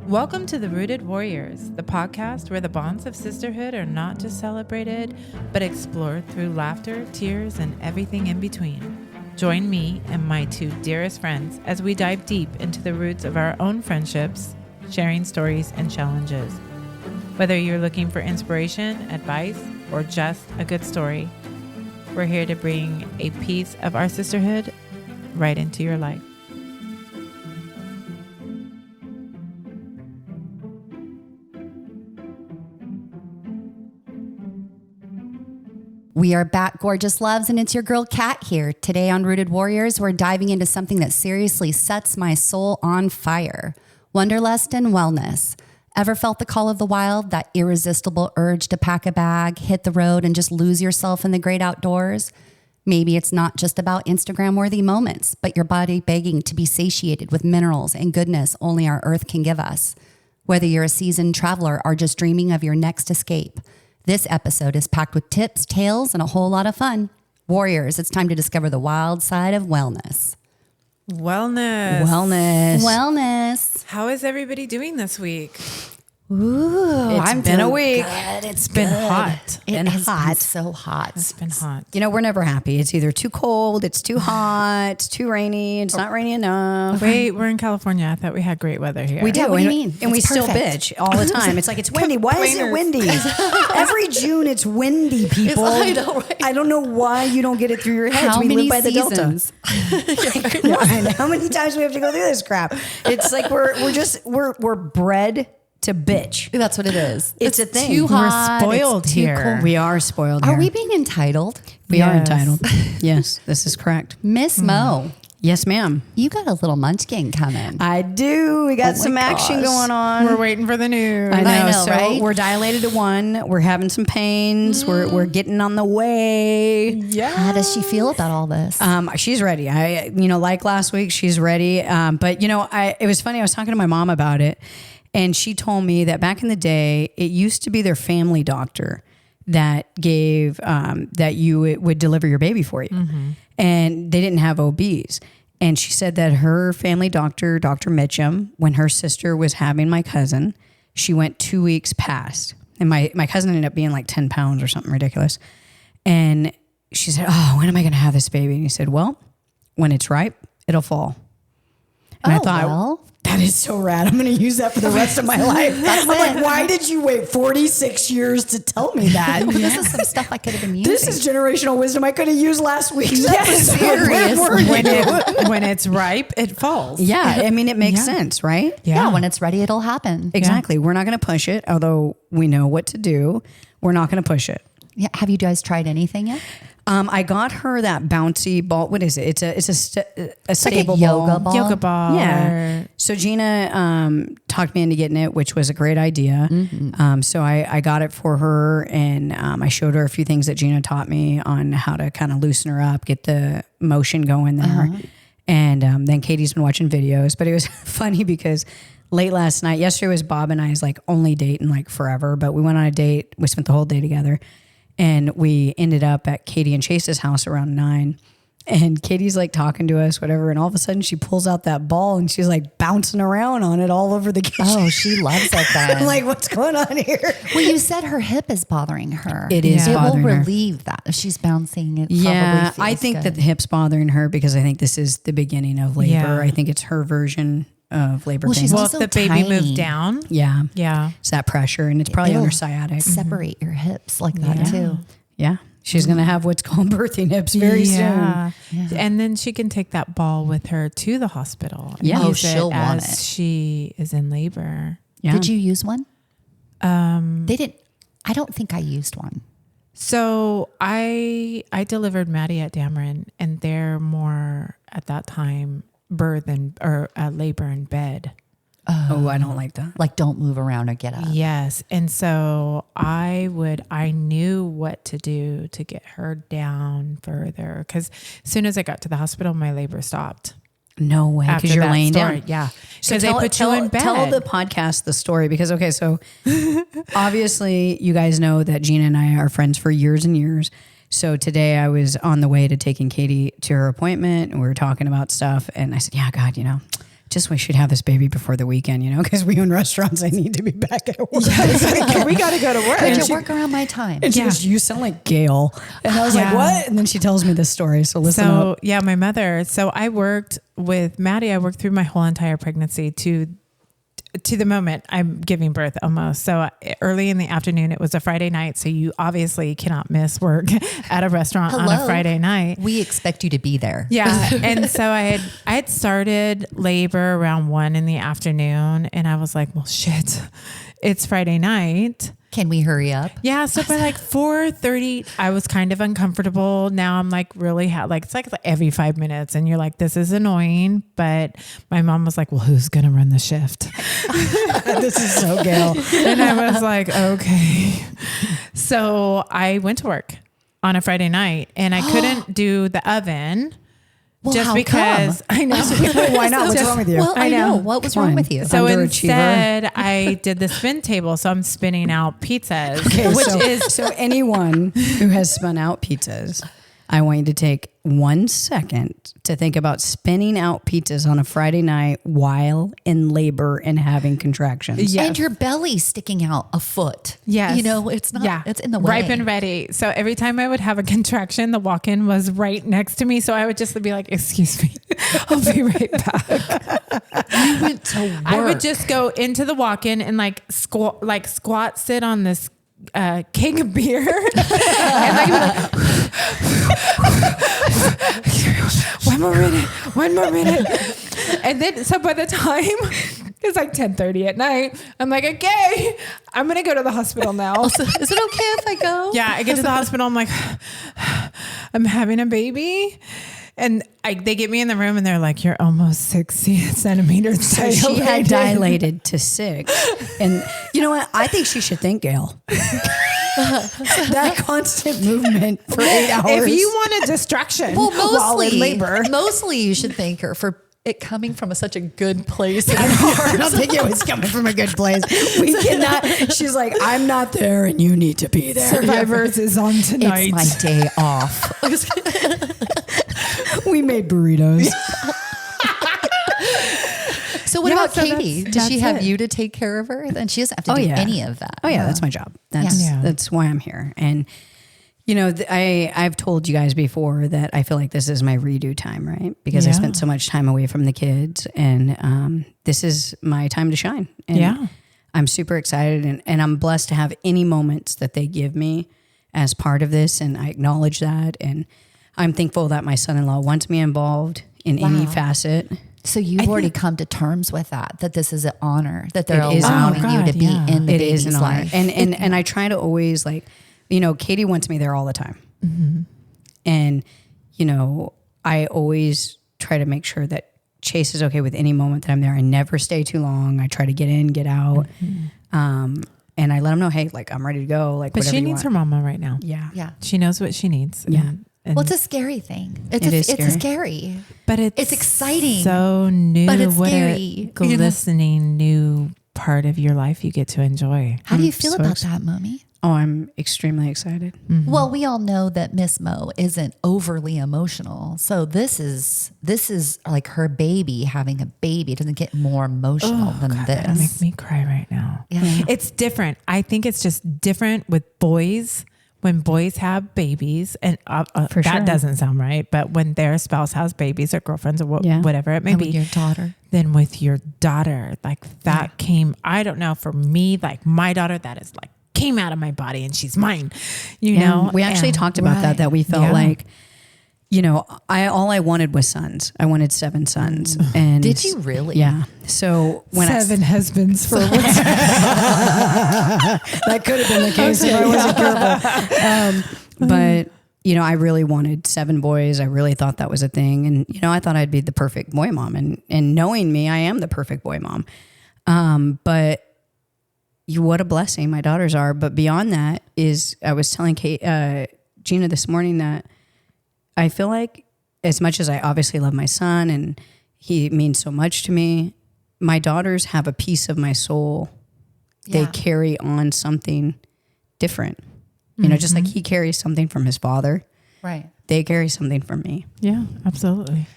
Welcome to the Rooted Warriors, the podcast where the bonds of sisterhood are not just celebrated, but explored through laughter, tears, and everything in between. Join me and my two dearest friends as we dive deep into the roots of our own friendships, sharing stories and challenges. Whether you're looking for inspiration, advice, or just a good story, we're here to bring a piece of our sisterhood right into your life. We are back, gorgeous loves, and it's your girl Kat here. Today on Rooted Warriors, we're diving into something that seriously sets my soul on fire. Wanderlust and wellness. Ever felt the call of the wild, that irresistible urge to pack a bag, hit the road, and just lose yourself in the great outdoors? Maybe it's not just about Instagram-worthy moments, but your body begging to be satiated with minerals and goodness only our earth can give us. Whether you're a seasoned traveler or just dreaming of your next escape, this episode is packed with tips, tales, and a whole lot of fun. Warriors, it's time to discover the wild side of wellness. Wellness. How is everybody doing this week? Ooh, It's been a week. Good. It's been hot. It has been so hot. It's been hot. You know, we're never happy. It's either too cold, it's too hot, it's too rainy, it's not rainy enough. Wait, we're in California. I thought we had great weather here. We do. Yeah, what do you mean? And we It's still perfect. bitch all the time. It's like, it's windy. Why is it windy? Every June it's windy, people. I know, right? I don't know why you don't get it through your heads. How We many live by the seasons? Delta. How many times do we have to go through this crap? It's like we're bred to bitch. That's what it is. It's a thing. Too hot. We're spoiled it's too here. cold. We are spoiled here. Are we being entitled? We are Yes. entitled. Yes, this is correct. Miss Mo, Yes, ma'am. you got a little munchkin coming. I do. We got Oh my some action gosh. going on. We're waiting for the news. I know, I know, so right? we're dilated to 1. We're having some pains. We're getting on the way. Yeah. How does she feel about all this? She's ready. Like last week, she's ready. But it was funny. I was talking to my mom about it, and she told me that back in the day, it used to be their family doctor that gave that you would deliver your baby for you, and they didn't have OBs. And she said that her family doctor, Dr. Mitchum, when her sister was having my cousin, she went 2 weeks past. And my cousin ended up being like 10 pounds or something ridiculous. And she said, "Oh, when am I going to have this baby?" And he said, "Well, when it's ripe, it'll fall." And I thought, well. that is so rad. I'm going to use that for the rest of my life. I'm like, why did you wait 46 years to tell me that? This is some stuff I could have been using. This is generational wisdom I could have used last week's Yes, episode. seriously. Where were you? When it's ripe, it falls. Yeah, I mean, it makes sense, right? yeah, when it's ready, it'll happen. Exactly. We're not going to push it, although we know what to do. We're not going to push it. Yeah. Have you guys tried anything yet? I got her that bouncy ball. What is it? It's a stable like a yoga ball. Yoga ball. Yeah. So Gina talked me into getting it, which was a great idea. So I got it for her, and I showed her a few things that Gina taught me on how to kind of loosen her up, get the motion going there. And then Katie's been watching videos, but it was funny because late last night, yesterday was Bob and I's like only date in like forever, but we went on a date. We spent the whole day together. And we ended up at Katie and Chase's house around 9. And Katie's like talking to us, whatever. And all of a sudden she pulls out that ball and she's like bouncing around on it all over the kitchen. Oh, she loves it then. I'm like, what's going on here? Well, you said her hip is bothering her. It is It bothering will her. relieve that. If she's bouncing, it Yeah, probably feels I think good. that the hip's bothering her because I think this is the beginning of labor. Yeah. I think it's her version of labor. Well, she's pains. Well, also if the baby tiny. moved down. Yeah. Yeah. It's that pressure, and it's probably on It'll her sciatic. separate your hips like that Yeah. too. Yeah. She's going to have what's called birthing hips very soon. Yeah. And then she can take that ball with her to the hospital. And Yeah. use she'll want as it. she is in labor. Yeah. Did you use one? They didn't. I don't think I used one. So I delivered Maddie at Dameron, and they're more at that time labor in bed. Oh, I don't like that. Like, don't move around or get up. Yes. And so I knew what to do to get her down further. Because as soon as I got to the hospital, my labor stopped. No way, After because you're that laying story. down. Yeah. So Because they put you in bed. Tell the podcast the story because, okay, so obviously you guys know that Gina and I are friends for years and years. So today I was on the way to taking Katie to her appointment and we were talking about stuff. And I said, yeah, God, just wish you'd have this baby before the weekend, because we own restaurants. I need to be back at work. We got to go to work. Could you work around my time? And she goes, you sound like Gail. And I was like, what? And then she tells me this story. So listen up. Yeah, my mother. So I worked with Maddie. I worked through my whole entire pregnancy to the moment I'm giving birth almost. So early in the afternoon, it was a Friday night. So you obviously cannot miss work at a restaurant on a Friday night. We expect you to be there. Yeah. And so I had started labor around 1 in the afternoon, and I was like, well, shit, it's Friday night. Can we hurry up? Yeah. So by like 4:30, I was kind of uncomfortable. Now I'm like really it's like every 5 minutes, and you're like, this is annoying. But my mom was like, well, who's going to run the shift? This is so Gail. And I was like, okay. So I went to work on a Friday night, and I couldn't do the oven. Well, just how because come? I know. Why not? What's wrong with you? Well, I know. What was wrong with you? So Underachiever. instead, I did the spin table. So I'm spinning out pizzas, Okay, so anyone who has spun out pizzas, I want you to take 1 second to think about spinning out pizzas on a Friday night while in labor and having contractions. Yes. And your belly sticking out a foot. Yes. It's not, it's in the way. Ripe and ready. So every time I would have a contraction, the walk-in was right next to me. So I would just be like, excuse me, I'll be right back. You went to work. I would just go into the walk-in and squat, sit on this keg of beer. And like, one more minute. And then, so by the time it's like 10:30 at night, I'm like, okay, I'm going to go to the hospital now. Is it okay if I go? Yeah, I get to the hospital. I'm like, I'm having a baby. And they get me in the room and they're like, you're almost 60 centimeters So she had dilated to 6. And you know what? I think she should thank Gail. That constant movement for 8 hours. If you want a distraction Well, while in labor. mostly you should thank her for it coming from such a good place. I don't think it was coming from a good place. We cannot. She's like, I'm not there and you need to be there. Survivors is on tonight. It's my day off. We made burritos. So what about Katie? Does she have you to take care of her? Then she doesn't have to do any of that. Oh yeah, that's my job. That's why I'm here. And I've told you guys before that I feel like this is my redo time, right? Because I spent so much time away from the kids, and this is my time to shine. And I'm super excited, and I'm blessed to have any moments that they give me as part of this, and I acknowledge that. And I'm thankful that my son-in-law wants me involved in any facet. So you've already come to terms with that this is an honor, that they're allowing you to be in the baby's life. And I try to always Katie wants me there all the time. Mm-hmm. And, I always try to make sure that Chase is okay with any moment that I'm there. I never stay too long. I try to get in, get out. Mm-hmm. And I let him know, hey, I'm ready to go. But she needs her mama right now. Yeah. Yeah. She knows what she needs. Yeah. And Well, it's a scary thing. It's scary. But it's exciting. So new. But it's what scary. a glistening new part of your life you get to enjoy. How do you feel about that, Mommy? Oh, I'm extremely excited. Mm-hmm. Well, we all know that Miss Mo isn't overly emotional. So this is like her baby having a baby. It doesn't get more emotional than God, this. That makes me cry right now. Yeah. It's different. I think it's just different with boys. When boys have babies, and that doesn't sound right, but when their spouse has babies or girlfriends or whatever it may and be, with your daughter. Then with your daughter, that came, I don't know, for me, my daughter, that is came out of my body and she's mine, you know? We actually talked about that we felt like, all I wanted was sons. I wanted 7 sons. And did you really? Yeah. So when 7 husbands for one. That could have been the case if I wasn't careful. But I really wanted 7 boys. I really thought that was a thing. And, I thought I'd be the perfect boy mom. And knowing me, I am the perfect boy mom. But what a blessing my daughters are. But beyond that is, I was telling Gina this morning that I feel like as much as I obviously love my son and he means so much to me, my daughters have a piece of my soul. Yeah. They carry on something different. Just like he carries something from his father. Right. They carry something from me. Yeah, absolutely.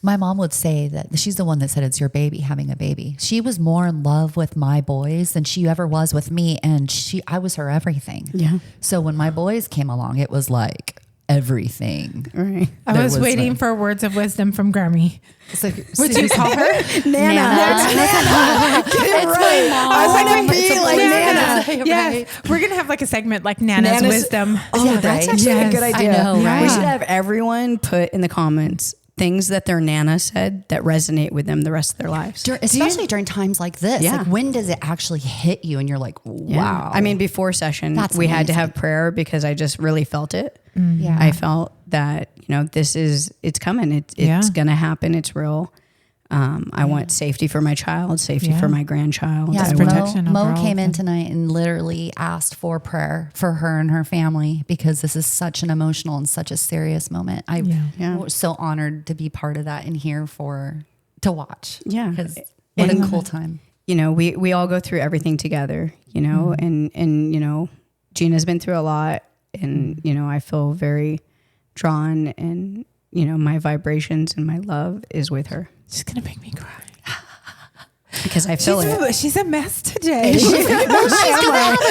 My mom would say that she's the one that said it's your baby having a baby. She was more in love with my boys than she ever was with me. And I was her everything. Yeah. So when my boys came along, it was like everything. Right. I was waiting for words of wisdom from Grammy. So, Would you call her? Nana. Get it right. I want to be like Nana. Yeah, we're gonna have like a segment like Nana's wisdom. Oh, Yeah, that's right? actually a Yes. good idea. I know, right? We should have everyone put in the comments things that their Nana said that resonate with them the rest of their lives. Especially during times like this. Yeah. Like, when does it actually hit you? And you're like, wow. Yeah. I mean, before session, That's we had to amazing. have prayer because I just really felt it. Yeah. I felt that, it's coming. It's going to happen. It's real. I want safety for my child, safety for my grandchild. Yeah, I Just want- protection Mo overall. came in tonight and literally asked for prayer for her and her family because this is such an emotional and such a serious moment. I was so honored to be part of that and here to watch. Yeah. Because what a cool time. we all go through everything together, and Gina's been through a lot, and, I feel very drawn, and, my vibrations and my love is with her She's gonna make me cry. because I feel it. She's a mess today. She's gonna have a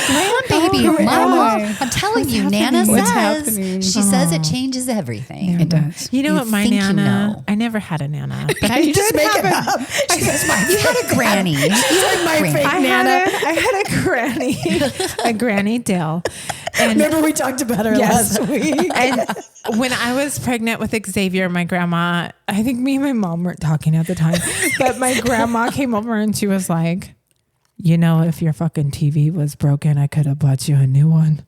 grandbaby. Mama, I'm telling you, Nana What's says happening? she says it changes everything. It does. You know what, my think you Nana? know. I never had a Nana, but I You just did make have it a. up. She goes, You had a granny. You had a my granny. fake I had a granny, a granny Dill, and Remember we talked about her last week. and when I was pregnant with Xavier, my grandma, I think me and my mom weren't talking at the time, but my grandma came over and she was like, if your fucking TV was broken, I could have bought you a new one.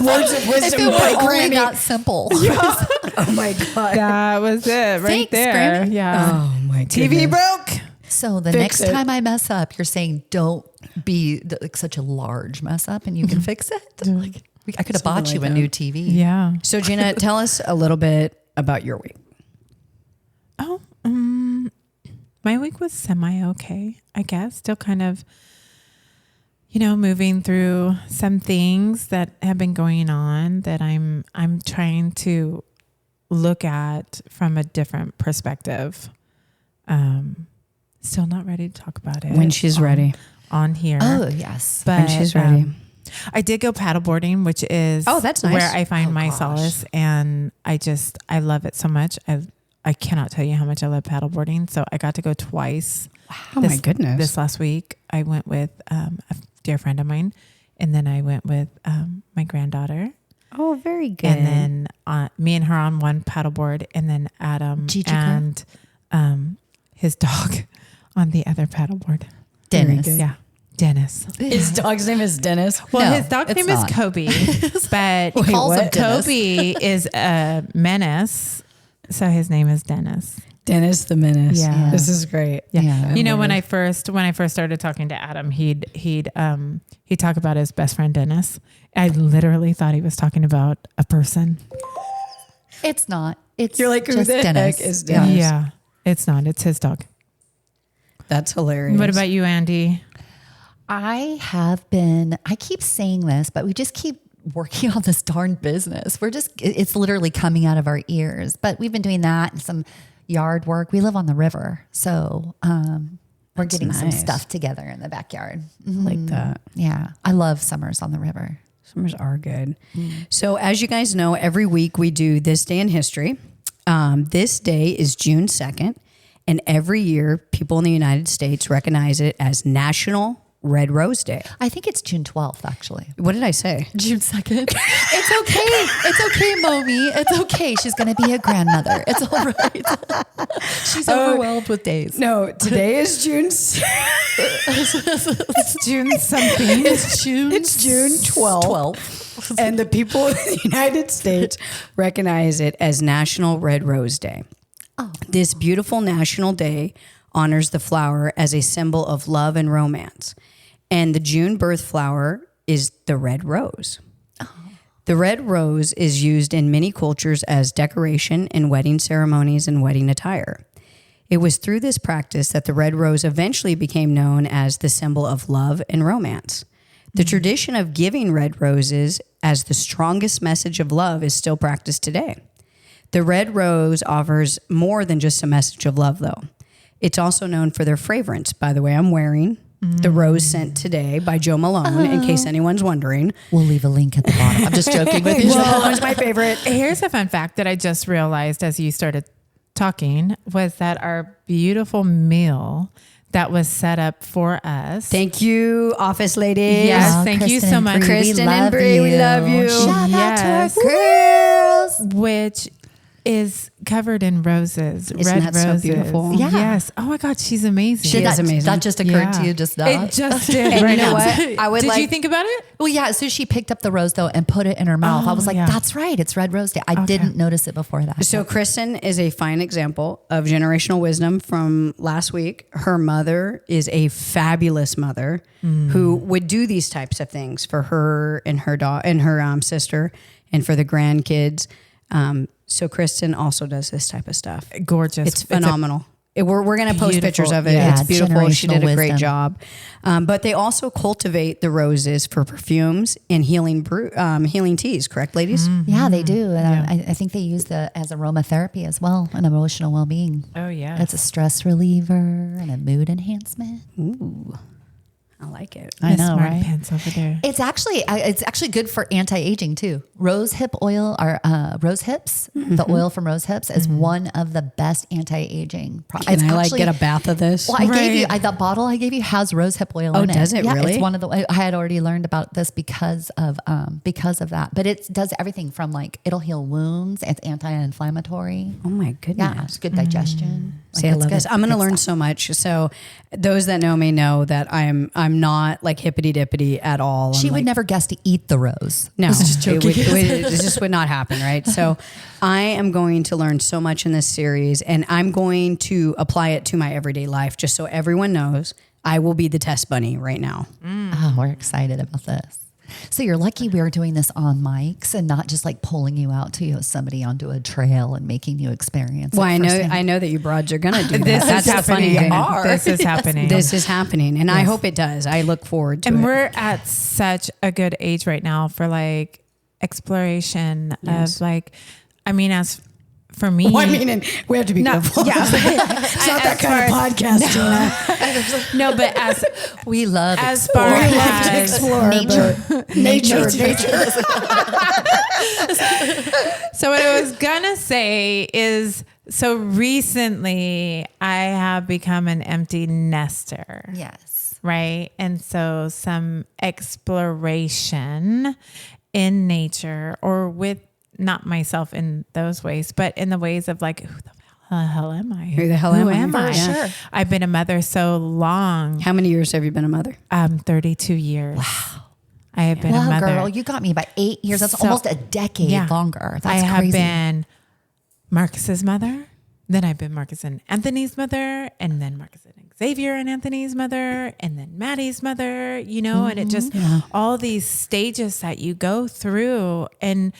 Words of If wisdom it by were only Granny. that simple. Oh my God. That was it right Thanks, there. Granny. Yeah. Oh my TV broke. So the Fix next it. time I mess up, you're saying don't be like such a large mess up and you can fix it. Like, I could have bought you like a that. new TV. Yeah. So Gina, tell us a little bit about your week. Oh, my week was semi-okay, I guess. Still kind of, moving through some things that have been going on that I'm trying to look at from a different perspective. Still not ready to talk about it. When she's ready. On here. Oh, yes. But When she's ready. I did go paddleboarding, which is that's nice. where I find Oh, my gosh. solace, and I love it so much. I cannot tell you how much I love paddleboarding. So I got to go twice. Oh my goodness. This last week, I went with a dear friend of mine, and then I went with my granddaughter, Oh, very good. and then me and her on one paddleboard, and then Adam Gigi and his dog on the other paddleboard. Dennis. good. Yeah, Dennis. his dog's name is Dennis. Well, No, his dog's it's name not. is Kobe, but He calls him what? Dennis. Kobe is a menace, so his name is Dennis. Dennis the Menace. Yeah. This is great. Yeah. You know, when I first started talking to Adam, he'd talk about his best friend Dennis. I literally thought he was talking about a person. It's not. It's You're like, who just the Dennis. heck is Dennis? Yeah, it's not. It's his dog. That's hilarious. What about you, Andy? I keep saying this, but we just keep working on this darn business. It's literally coming out of our ears, but we've been doing that and some yard work. We live on the river. So, we're getting some nice. stuff together in the backyard. like that? Yeah. I love summers on the river. Summers are good. So as you guys know, every week we do This Day in History. This day is June 2nd. And every year people in the United States recognize it as National Red Rose Day. I think it's June 12th, actually. What did I say? June 2nd. It's okay. It's okay, Momi. It's okay. She's going to be a grandmother. It's all right. She's overwhelmed with days. No, today is June. It's June something. It's June 12th. And the people in the United States recognize it as National Red Rose Day. Oh. This beautiful national day honors the flower as a symbol of love and romance. And the June birth flower is the red rose. The red rose is used in many cultures as decoration in wedding ceremonies and wedding attire. It was through this practice that the red rose eventually became known as the symbol of love and romance. The tradition of giving red roses as the strongest message of love is still practiced today. The red rose offers more than just a message of love, though. It's also known for their fragrance. By the way, I'm wearing the rose scent today by Joe Malone, in case anyone's wondering. We'll leave a link at the bottom. I'm just joking with you. Joe Malone's my favorite. Here's a fun fact that I just realized as you started talking was that our beautiful meal that was set up for us. Thank you, office ladies. Yes, Oh, thank you Kristen so and much. Bree, Kristen and Bree, we love you. Shout Yes. out to our girls. Which is covered in roses, Isn't red that so roses. beautiful? Yeah. Yes. Oh my God, she's amazing. She is amazing. That just occurred to Yeah. you just now. It just did. And right you know now. what? I would Did you like- think about it? Well, yeah, as soon as she picked up the rose though and put it in her mouth, I was like, yeah. that's right. It's red rose day. I didn't notice it before that. So Kristen is a fine example of generational wisdom from last week. Her mother is a fabulous mother who would do these types of things for her and her sister and for the grandkids. So Kristen also does this type of stuff. Gorgeous. It's phenomenal. We're going to post beautiful- pictures of it. yeah. It's It's beautiful. She did a generational great wisdom. job. But they also cultivate the roses for perfumes and healing teas, correct, ladies? Yeah, they do. And I think they use it as aromatherapy as well and emotional well-being. Oh yeah. It's a stress reliever and a mood enhancement. I like it. I know, smart right? pants over there. It's actually good for anti-aging too. Rose hip oil or rose hips, the oil from rose hips is one of the best anti-aging products. Can I get a bath of this? Well, Right. the bottle I gave you has rose hip oil Oh, in it. does it Yeah, really? It's one of the. I had already learned about this because of that. But it does everything from it'll heal wounds. It's anti-inflammatory. Oh my goodness. Yeah, it's good digestion. See, I it's love good. this. I'm going to Good learn stuff. so much. So those that know me know that I'm not like hippity dippity at all. She I'm would like, never guess to eat the rose. No, I was just joking. it just would not happen, right? So I am going to learn so much in this series and I'm going to apply it to my everyday life just so everyone knows I will be the test bunny right now. Oh, we're excited about this. So you're lucky we are doing this on mics and not just pulling you out to somebody onto a trail and making you experience it. Well, firsthand. I know that you broads are going to do that. This That's is the funny happening. thing. This is happening. This is happening and I hope it does. I look forward to And it. we're at such a good age right now for exploration Yes. of as for me. Well, I mean, and we have to be careful. Yeah. It's not that kind of podcast, Tina. No, but as we love as it. far We love to as explore. Nature. Nature. so what I was gonna say is so recently I have become an empty nester. Yes. Right. And so some exploration in nature or with not myself in those ways, but in the ways of who the hell am I? Who the hell am I? am I? For sure. I've been a mother so long. How many years have you been a mother? 32 years. Wow. I have been a Well, mother. girl, you got me by 8 years. That's So- almost a decade longer. That's I have crazy. been Marcus's mother. Then I've been Marcus and Anthony's mother, and then Marcus and Xavier and Anthony's mother, and then Maddie's mother, and it just all these stages that you go through and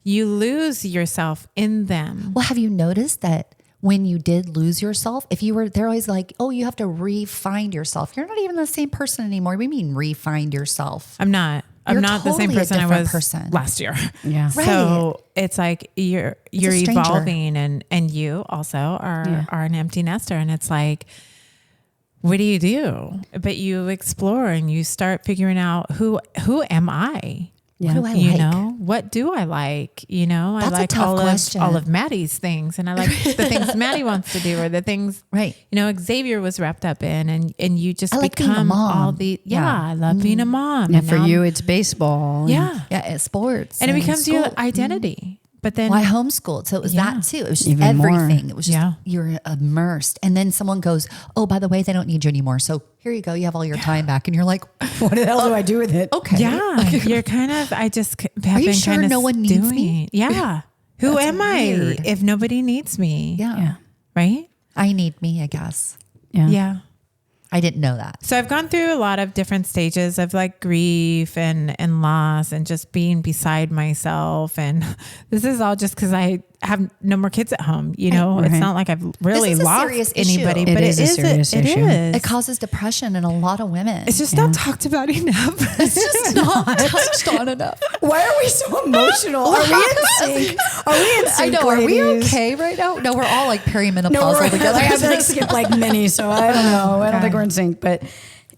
you lose yourself in them. Well, have you noticed that when you did lose yourself, they're always like, oh, you have to re-find yourself. You're not even the same person anymore. We mean re-find yourself. I'm not You're the same totally a person I different was person. last year. Yeah. Right. So it's like you're a stranger. evolving and you also are an empty nester. And it's like, what do you do? But you explore and you start figuring out who am I? What do I You like? know, what do I like? That's I a like tough question. all of Maddie's things, and I like the things Maddie wants to do, or the things Right. Xavier was wrapped up in, and you just I like being a become mom. all the I love being a mom. Yeah, and for now you, it's baseball. yeah, Yeah, it's sports. and it becomes your school. identity. But then Well, I homeschooled, so it was that too. It was just Even more. everything. It was just Yeah. you're immersed, and then someone goes, "Oh, by the way, they don't need you anymore. So here you go. You have all your time back." And you're like, What the hell do I do with it? "Okay, yeah, you're kind of. I just have you been sure kind of no one needs me? Yeah, who That's am I weird. if nobody needs me? yeah, Right. I need me, I guess." Yeah. I didn't know that. So I've gone through a lot of different stages of grief and loss and just being beside myself. And this is all just because I have no more kids at home. You know, it's not like I've really This is a lost serious issue. anybody, It but is a serious it issue. is. It causes depression in a lot of women. It's just not talked about enough. It's just not touched on enough. Why are we so emotional? Are we in sync? Are we in sync? I know. Are we ladies? okay right now? No, we're all like perimenopausal No, we're together. I have like skipped like many, so I don't know. I don't think we're in sync, but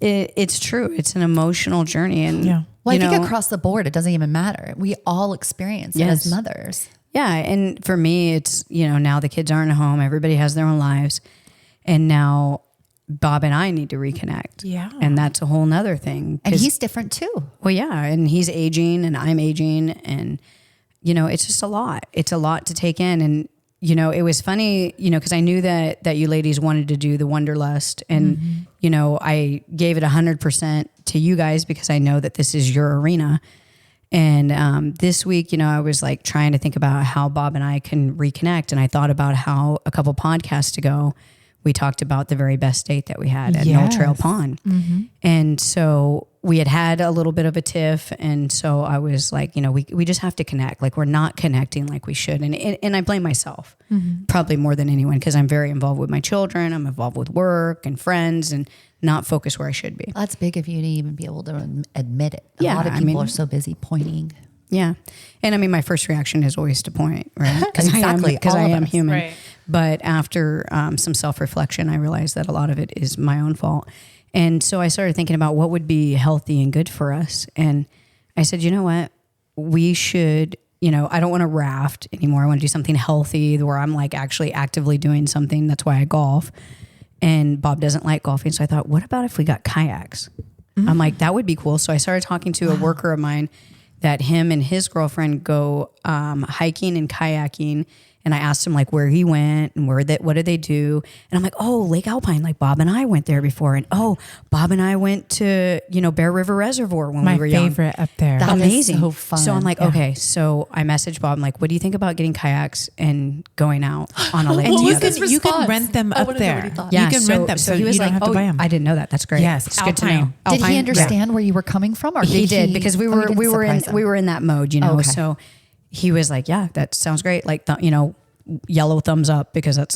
it's true. It's an emotional journey, and Well, I you think know, across the board, it doesn't even matter. We all experience it as mothers. yeah. And for me, it's now the kids aren't at home. Everybody has their own lives, and now Bob and I need to reconnect. Yeah, and that's a whole nother thing. And he's different too. Well, yeah, and he's aging, and I'm aging, and it's just a lot. It's a lot to take in, and it was funny, because I knew that you ladies wanted to do the Wanderlust, and I gave it 100% to you guys because I know that this is your arena. And this week, I was like trying to think about how Bob and I can reconnect, and I thought about how a couple podcasts ago we talked about the very best date that we had at Knoll Trail Pond, and so we had a little bit of a tiff, and so I was like, we just have to connect. Like, we're not connecting like we should, and I blame myself probably more than anyone, because I'm very involved with my children. I'm involved with work and friends, and not focused where I should be. That's big of you to even be able to admit it. A Yeah, lot of people are so busy pointing. Yeah, and I mean, my first reaction is always to point, right? Exactly, because all I of am us. human. Right. But after some self-reflection, I realized that a lot of it is my own fault. And so I started thinking about what would be healthy and good for us. And I said, you know what? We should, I don't want to raft anymore. I want to do something healthy where I'm like actually actively doing something. That's why I golf. And Bob doesn't like golfing. So I thought, what about if we got kayaks? I'm like, that would be cool. So I started talking to a worker of mine that him and his girlfriend go hiking and kayaking. And I asked him like where he went and what did they do? And I'm like, oh, Lake Alpine, like Bob and I went there before. And Bob and I went to, Bear River Reservoir when we were young. My favorite up there. That is Amazing. so fun. So I'm like, okay. So I messaged Bob. I'm like, what do you think about getting kayaks and going out on a lake What was together? his you can response? rent them I up wanna know what he there. thought. Yeah, You can rent them, so he was you like, don't have to buy them. I didn't know that. That's great. Yes, it's good to know. Alpine. Did he Alpine, understand where you were coming from, or He did because we he were didn't surprise him? we were in that mode, Okay. So he was like, yeah, that sounds great. Like, yellow thumbs up, because that's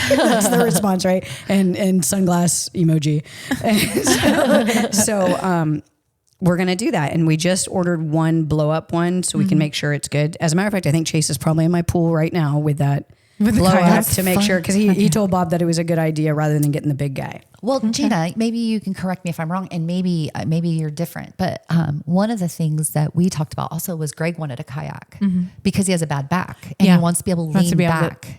that's the response, right? And sunglass emoji. And so we're gonna do that, and we just ordered one blow up one so we can make sure it's good. As a matter of fact, I think Chase is probably in my pool right now with that blow up kayak. to make sure, because he told Bob that it was a good idea rather than getting the big guy. Well, Gina, maybe you can correct me if I'm wrong, and maybe you're different. But one of the things that we talked about also was Greg wanted a kayak because he has a bad back and he wants to be able to lean back.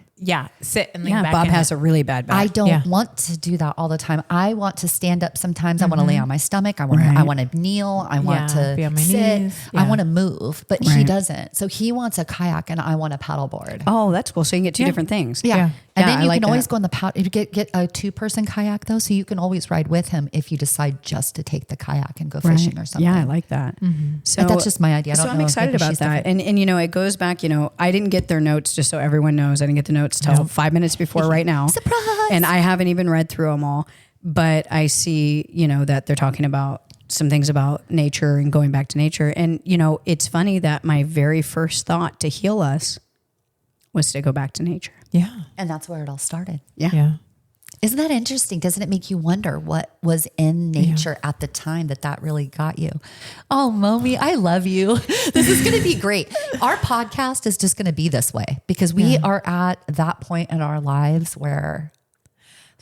Sit and lean Yeah, back. Bob in has it. a really bad back. I don't Yeah. want to do that all the time. I want to stand up sometimes. I want to lay on my stomach. I want to kneel. I want to be on my sit. knees. I Yeah. want to move, but he Right. doesn't. So he wants a kayak and I want a paddleboard. Oh, that's cool. So you can get two different things. Yeah. Yeah. And Yeah, then I you like can always that. go on the if you get a 2-person kayak though, so you can always ride with him if you decide just to take the kayak and go fishing or something. Yeah, I like that. So But that's just my idea. I So don't I'm know if excited maybe about she's that. different. And it goes back, I didn't get their notes, just so everyone knows. I didn't get the notes till 5 minutes before right now. Surprise! And I haven't even read through them all, but I see, that they're talking about some things about nature and going back to nature. And, it's funny that my very first thought to heal us was to go back to nature. Yeah. And that's where it all started. Yeah. Isn't that interesting? Doesn't it make you wonder what was in nature at the time that really got you? Oh, Momi, I love you. This is going to be great. Our podcast is just going to be this way because we are at that point in our lives where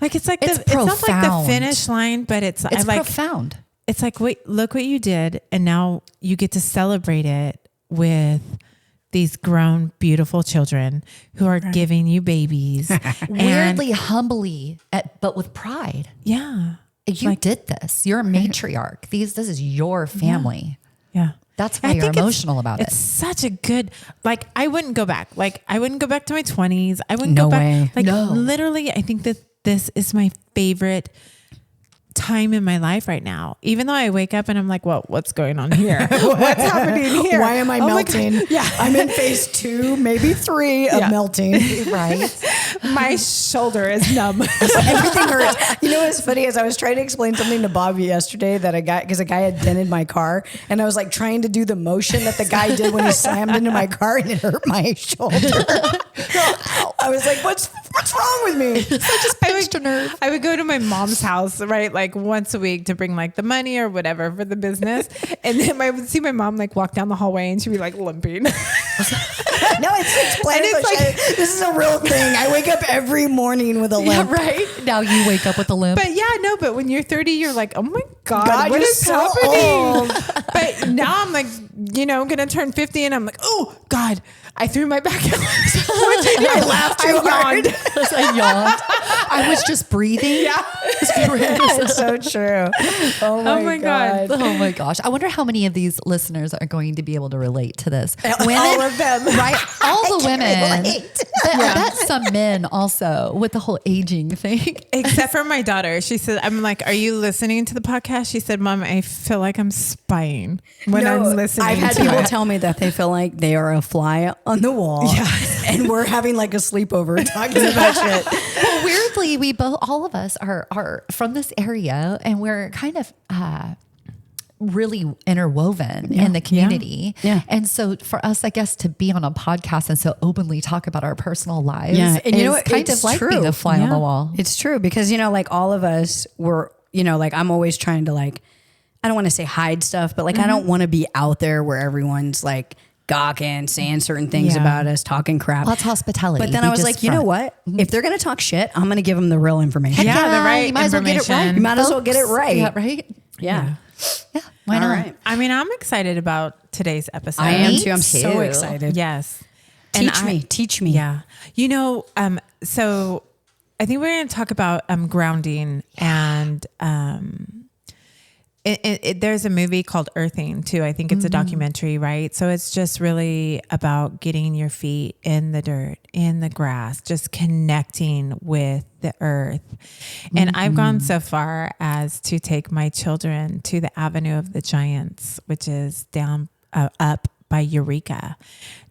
Like it's It's not like the profound. finish line, but it's profound. It's like, wait, look what you did. And now you get to celebrate it with these grown, beautiful children who are giving you babies. Weirdly, humbly, but with pride. Yeah. You did this. You're a matriarch. This is your family. Yeah. That's why I you're think emotional about it. It's such a good, I wouldn't go back. I wouldn't go back to my 20s. I wouldn't No go back. way. Literally, I think that this is my favorite time in my life right now. Even though I wake up and I'm like, well, what's going on here? What's happening here? Why am I melting? Yeah. I'm in phase 2, maybe 3 of melting. Right. My shoulder is numb. Everything hurts. You know what's funny is I was trying to explain something to Bobby yesterday that because a guy had dented my car, and I was like trying to do the motion that the guy did when he slammed into my car, and it hurt my shoulder. I was like, what's wrong with me? I would go to my mom's house, right? Like once a week to bring like the money or whatever for the business. And then I would see my mom like walk down the hallway and she'd be like limping. No, it's like, this is a real thing. I wake up every morning with a limp. Yeah, right. Now you wake up with a limp. But yeah, no, but when you're 30, you're like, oh my God, what you're is so happening? old. But now I'm like, I'm going to turn 50 and I'm like, oh God, I threw my back out. I laughed too hard. I yawned. I was just breathing. Yeah. It's so true. Oh my God. Oh my gosh. I wonder how many of these listeners are going to be able to relate to this. Women, all of them. Right? All the women. relate. But I bet some men also with the whole aging thing. Except for my daughter. She said, I'm like, are you listening to the podcast? She said, Mom, I feel like I'm spying when I'm listening I've had to people it. tell me that they feel like they are a fly on the wall. Yes. And we're having like a sleepover talking about shit. Well, weirdly, we both, all of us are from this area, and we're kind of really interwoven in the community. Yeah. And so for us, I guess, to be on a podcast and so openly talk about our personal lives, And you know what? kind It's of like true. being a fly on the wall. It's true because, like all of us were, like I'm always trying to like, I don't want to say hide stuff, but like I don't want to be out there where everyone's like gawking, saying certain things about us, talking crap. Well, it's hospitality. But then We I was just like, you know what? If they're going to talk shit, I'm going to give them the real information. Yeah, the right you might as well get it right. information. You might as well get it right. Yeah, right? Yeah. Yeah. Why All not? right. I mean, I'm excited about today's episode. I am Me too. I'm so too. excited. Yes. Teach me. Yeah. So I think we're going to talk about grounding and there's a movie called Earthing too. I think it's a documentary, right? So it's just really about getting your feet in the dirt, in the grass, just connecting with the earth. And I've gone so far as to take my children to the Avenue of the Giants, which is down up by Eureka,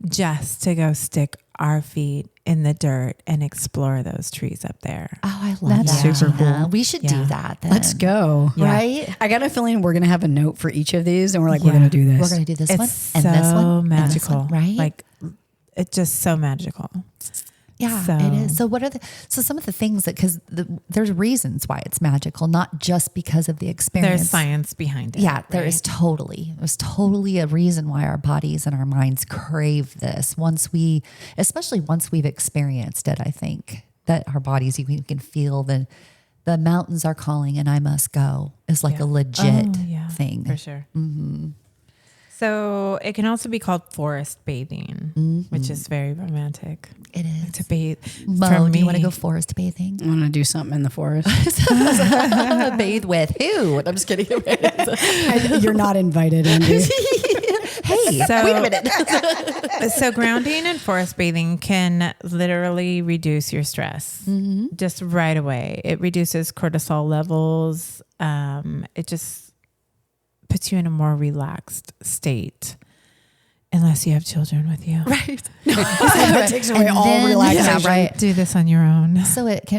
just to go stick our feet in the dirt and explore those trees up there. Oh, I love That's that. super cool. We should do that then. Let's go. Yeah. Right? I got a feeling we're going to have a note for each of these and we're like, we're going to do this. We're going to do this one It's and so this one magical, and this one, right? Like it's just so magical. Yeah, So- it is. So what are some of the things that, because there's reasons why it's magical, not just because of the experience. There's science behind it. Yeah, there's right? totally a reason why our bodies and our minds crave this especially once we've experienced it. I think that our bodies, you can feel the mountains are calling and I must go is like a legit thing. For sure. So it can also be called forest bathing, which is very romantic. It is. To bathe. Mo, For do you me- want to go forest bathing? I want to do something in the forest. Bathe with who? I'm just kidding. You're not invited, Andy. Hey, So- wait a minute. So grounding and forest bathing can literally reduce your stress just right away. It reduces cortisol levels. It just puts you in a more relaxed state. Unless you have children with you. Right. That takes away And all then- relaxation. Yeah, right. Do this on your own. So it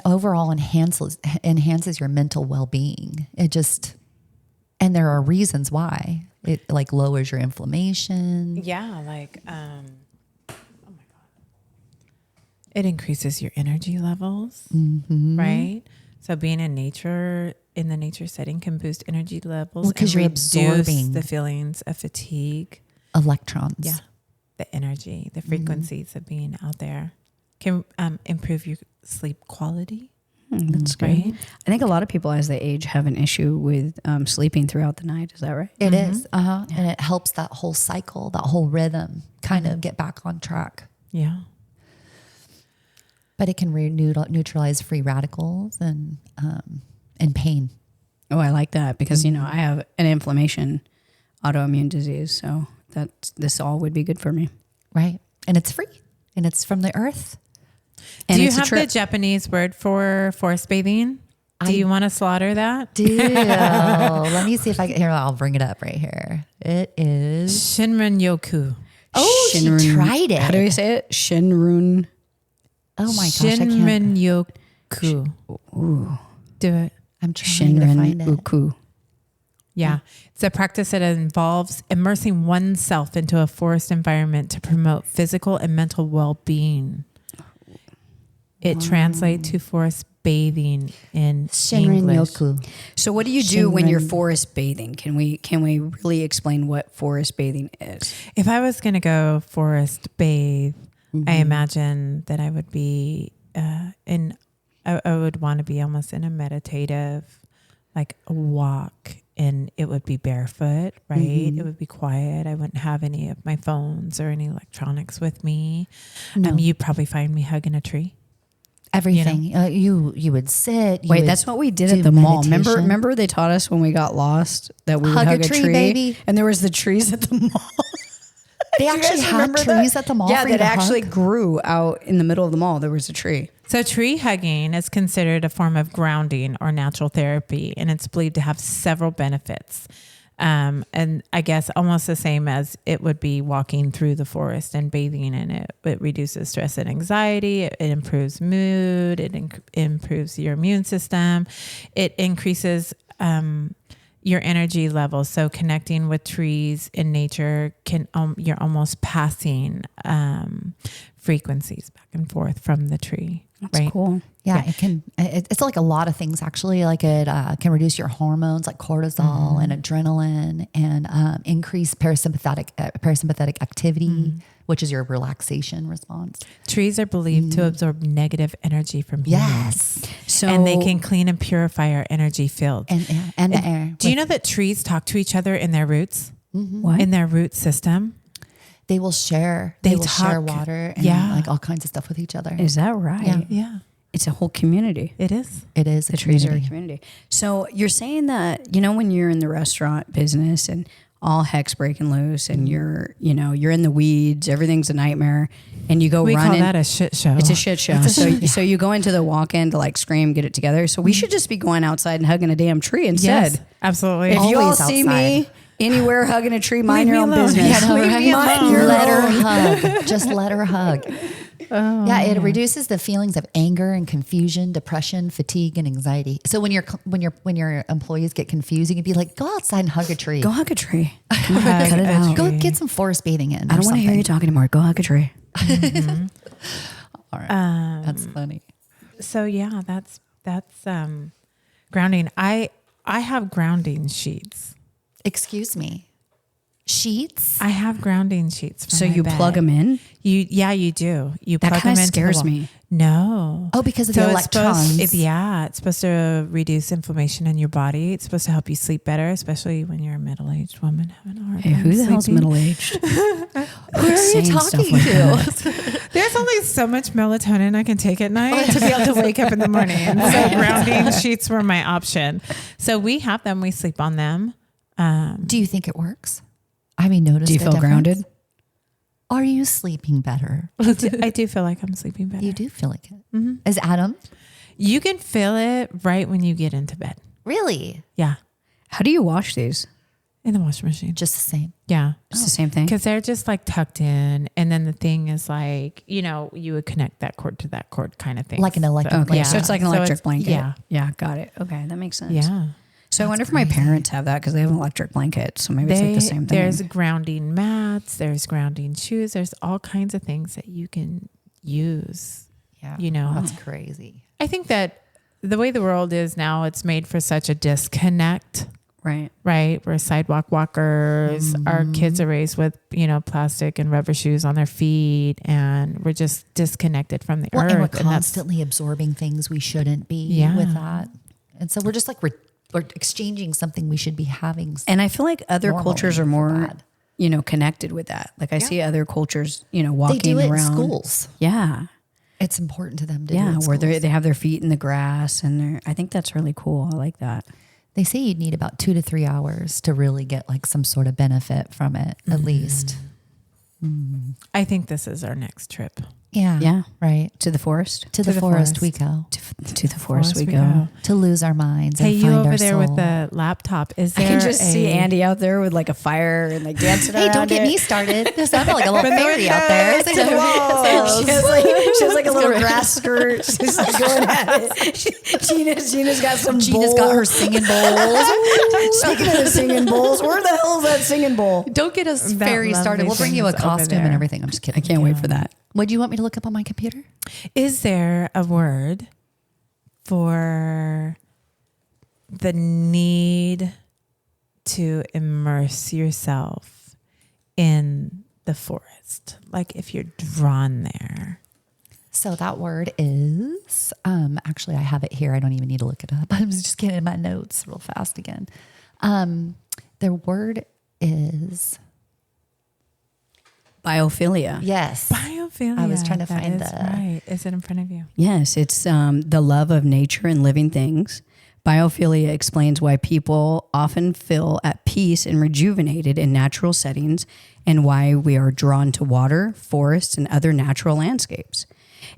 overall enhances your mental well-being. And there are reasons why. It like lowers your inflammation. Yeah, like oh my God. It increases your energy levels, right? So being in the nature setting can boost energy levels Because and you're reduce absorbing the feelings of fatigue. electrons. Yeah. The energy, the frequencies of being out there can improve your sleep quality. That's good. Right? I think a lot of people as they age have an issue with sleeping throughout the night. Is that right? It is. And it helps that whole cycle, that whole rhythm kind of get back on track. Yeah. But it can neutralize free radicals and pain. Oh, I like that because, I have an inflammation autoimmune disease. So this all would be good for me. Right. And it's free. And it's from the earth. And Do you it's a have the trip. Japanese word for forest bathing? Do you want to slaughter that? Let me see if I can. Here, I'll bring it up right here. It is Shinrin-yoku. Oh, she tried it. How do we say it? Shinrun. Oh my gosh, I can't. Shinrin-yoku. Ooh. Do it. I'm trying to find it. Shinrin-uku. Yeah. It's a practice that involves immersing oneself into a forest environment to promote physical and mental well-being. It translates to forest bathing in English. So what do you do when you're forest bathing? Can we really explain what forest bathing is? If I was going to go forest bathe, I imagine that I would be I would want to be almost in a meditative, like a walk, and it would be barefoot, right? It would be quiet. I wouldn't have any of my phones or any electronics with me. No. You'd probably find me hugging a tree. Everything. You would sit. Wait, that's what we did at the mall. Remember they taught us when we got lost that we would hug a tree, baby. And there was the trees at the mall. They actually had trees at the mall. Yeah, for you that to actually hug? grew out in the middle of the mall. There was a tree. So tree hugging is considered a form of grounding or natural therapy, and it's believed to have several benefits. And I guess almost the same as it would be walking through the forest and bathing in it. It reduces stress and anxiety. It improves mood. It improves your immune system. It increases your energy levels. So connecting with trees in nature you're almost passing frequencies back and forth from the tree. That's right? cool. Yeah, it can. It's like a lot of things actually. Like it can reduce your hormones like cortisol and adrenaline, and increase parasympathetic activity, which is your relaxation response. Trees are believed to absorb negative energy from humans. Yes, So And they can clean and purify our energy field. and the air. Do you know that trees talk to each other in their roots? what? In their root system? They will share. They They will share talk. water and Yeah. like all kinds of stuff with each other. Is that right? Yeah. Yeah, It's a whole community. it is. It is The trees are a community. So you're saying that, when you're in the restaurant business and all heck's breaking loose and you're in the weeds, everything's a nightmare, and you go We running. call that a shit show. It's a shit show. So you go into the walk-in to like scream, get it together. So we should just be going outside and hugging a damn tree instead. Yes, absolutely. If you all Always see outside. me anywhere hugging a tree, mind Leave your me own alone. business. Yeah, Leave me Mind your Let her own. hug. Just let her hug. Yeah, it reduces the feelings of anger and confusion, depression, fatigue, and anxiety. So when your employees get confused, you can be like, go outside and hug a tree. Go hug a tree. Cut it out. Go get some forest bathing in. I don't want to hear you talk anymore. Go hug a tree. All right, that's funny. So yeah, that's grounding. I have grounding sheets. Excuse me. Sheets? I have grounding sheets. For So my you bed. plug them in? You do. You That plug them kinda into the scares wall. me. No. Oh, because of So the it's supposed- electrons. it's supposed to reduce inflammation in your body. It's supposed to help you sleep better, especially when you're a middle-aged woman having a hard Hey, time who the hell's sleeping. middle-aged? Who are you talking to? There's only so much melatonin I can take at night to be able to wake up in the morning. And so grounding sheets were my option. So we have them. We sleep on them. Do you think it works? Have you noticed? Do you the feel difference? grounded? Are you sleeping better? I do feel like I'm sleeping better. You do feel like it. Is Adam? You can feel it right when you get into bed. Really? Yeah. How do you wash these? In the washing machine. Just the same. Yeah. It's the same thing? Because they're just like tucked in. And then the thing is like, you would connect that cord to that cord kind of thing. Like an electric Okay, so it's like an electric blanket. Yeah. Yeah, got it. Okay, that makes sense. Yeah. So I wonder if my parents have that because they have an electric blanket. So maybe it's like the same thing. There's grounding mats. There's grounding shoes. There's all kinds of things that you can use. Yeah. That's crazy. I think that the way the world is now, it's made for such a disconnect. Right. Right. We're sidewalk walkers. Our kids are raised with, plastic and rubber shoes on their feet, and we're just disconnected from the earth. And we're that's- constantly absorbing things we shouldn't be with that. And so we're just like, we're exchanging something we should be having. And I feel like other Normally cultures are for more, bad. connected with that. Like I see other cultures, walking They do it around. in schools. Yeah. It's important to them to do it Yeah. in Where schools. they have their feet in the grass and I think that's really cool. I like that. They say you'd need about 2 to 3 hours to really get like some sort of benefit from it, at least. I think this is our next trip. Yeah. Yeah. Right. To the forest. To the forest we go. To the forest we go. To lose our minds Hey, and you find over our there soul. with the laptop. Is I there can just see Andy out there with like a fire and like dancing Hey, around don't get it. me started. Because I'm like a little fairy out there. Whoa. She has like a little grass skirt. She's like going at it. Gina's got some Gina's bowl. got her singing bowls. Speaking of the singing bowls, where the hell is that singing bowl? Don't get us That fairy started. lovely We'll bring you a thing is over costume and there. everything. I'm just kidding. I can't wait for that. What do you want me to look up on my computer? Is there a word for the need to immerse yourself in the forest? Like if you're drawn there. So that word is, actually I have it here. I don't even need to look it up. I'm just getting in my notes real fast again. The word is, Biophilia. yes. Biophilia. I was trying to That find is the- right. Is it in front of you? Yes, it's the love of nature and living things. Biophilia explains why people often feel at peace and rejuvenated in natural settings and why we are drawn to water, forests, and other natural landscapes.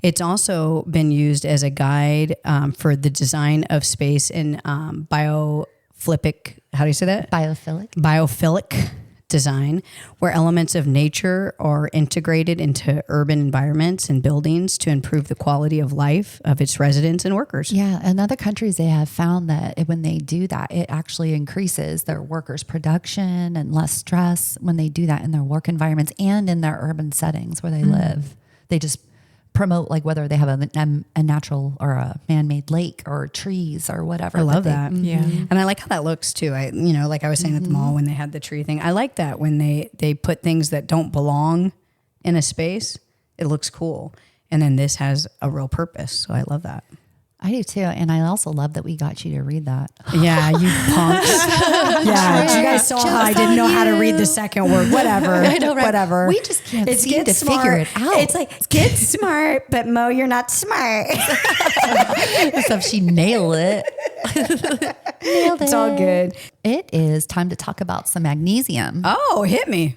It's also been used as a guide for the design of space in biophilic, how do you say that? Biophilic. Biophilic design, where elements of nature are integrated into urban environments and buildings to improve the quality of life of its residents and workers. Yeah. In other countries, they have found that when they do that, it actually increases their workers' production and less stress when they do that in their work environments and in their urban settings where they live. They just promote, like whether they have a natural or a man-made lake or trees or whatever. I love they- that. Yeah. And I like how that looks too. Like I was saying at the mall when they had the tree thing. I like that when they put things that don't belong in a space. It looks cool. And then this has a real purpose. So I love that. I do too. And I also love that we got you to read that. Yeah, you punks. Yeah, you guys saw how I didn't know how to read the second word. Whatever. I know, right? Whatever. We just can't seem get to figure it out. It's like, get smart, but Mo, you're not smart. Except she nailed it. Nailed It's all good. It is time to talk about some magnesium. Oh, hit me.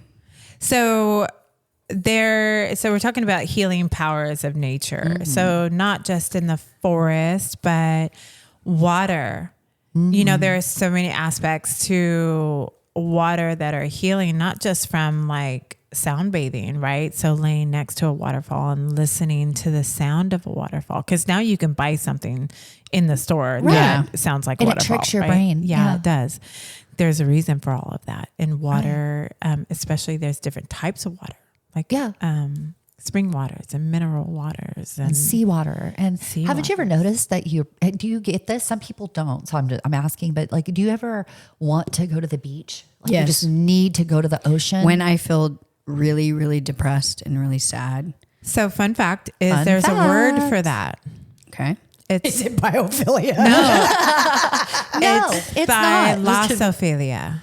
So we're talking about healing powers of nature. So not just in the forest, but water. You know, there are so many aspects to water that are healing, not just from like sound bathing, right? So laying next to a waterfall and listening to the sound of a waterfall. Because now you can buy something in the store that sounds like a And it waterfall. tricks your right? brain. Yeah, Yeah. it does. There's a reason for all of that. And water, especially there's different types of water. Like spring waters and mineral waters and Seawater. And haven't you ever noticed that do you get this? Some people don't. So I'm asking, but like, do you ever want to go to the beach? Like Yes. You just need to go to the ocean. When I feel really, really depressed and really sad. So fun fact is there's a word for that. Okay. It's it biophilia? no, it's not. thalassophila.